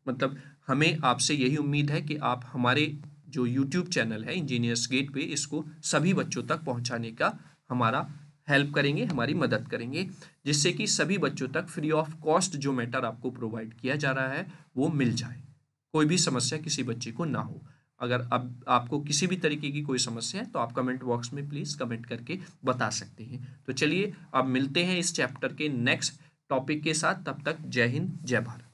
मतलब हमें आपसे यही उम्मीद है कि आप हमारे जो YouTube चैनल है इंजीनियर्स गेट पे, इसको सभी बच्चों तक पहुंचाने का हमारा हेल्प करेंगे, हमारी मदद करेंगे, जिससे कि सभी बच्चों तक फ्री ऑफ कॉस्ट जो मैटर आपको प्रोवाइड किया जा रहा है वो मिल जाए, कोई भी समस्या किसी बच्चे को ना हो. अगर अब आपको किसी भी तरीके की कोई समस्या है तो आप कमेंट बॉक्स में प्लीज़ कमेंट करके बता सकते हैं. तो चलिए अब मिलते हैं इस चैप्टर के नेक्स्ट टॉपिक के साथ. तब तक जय हिंद, जय भारत.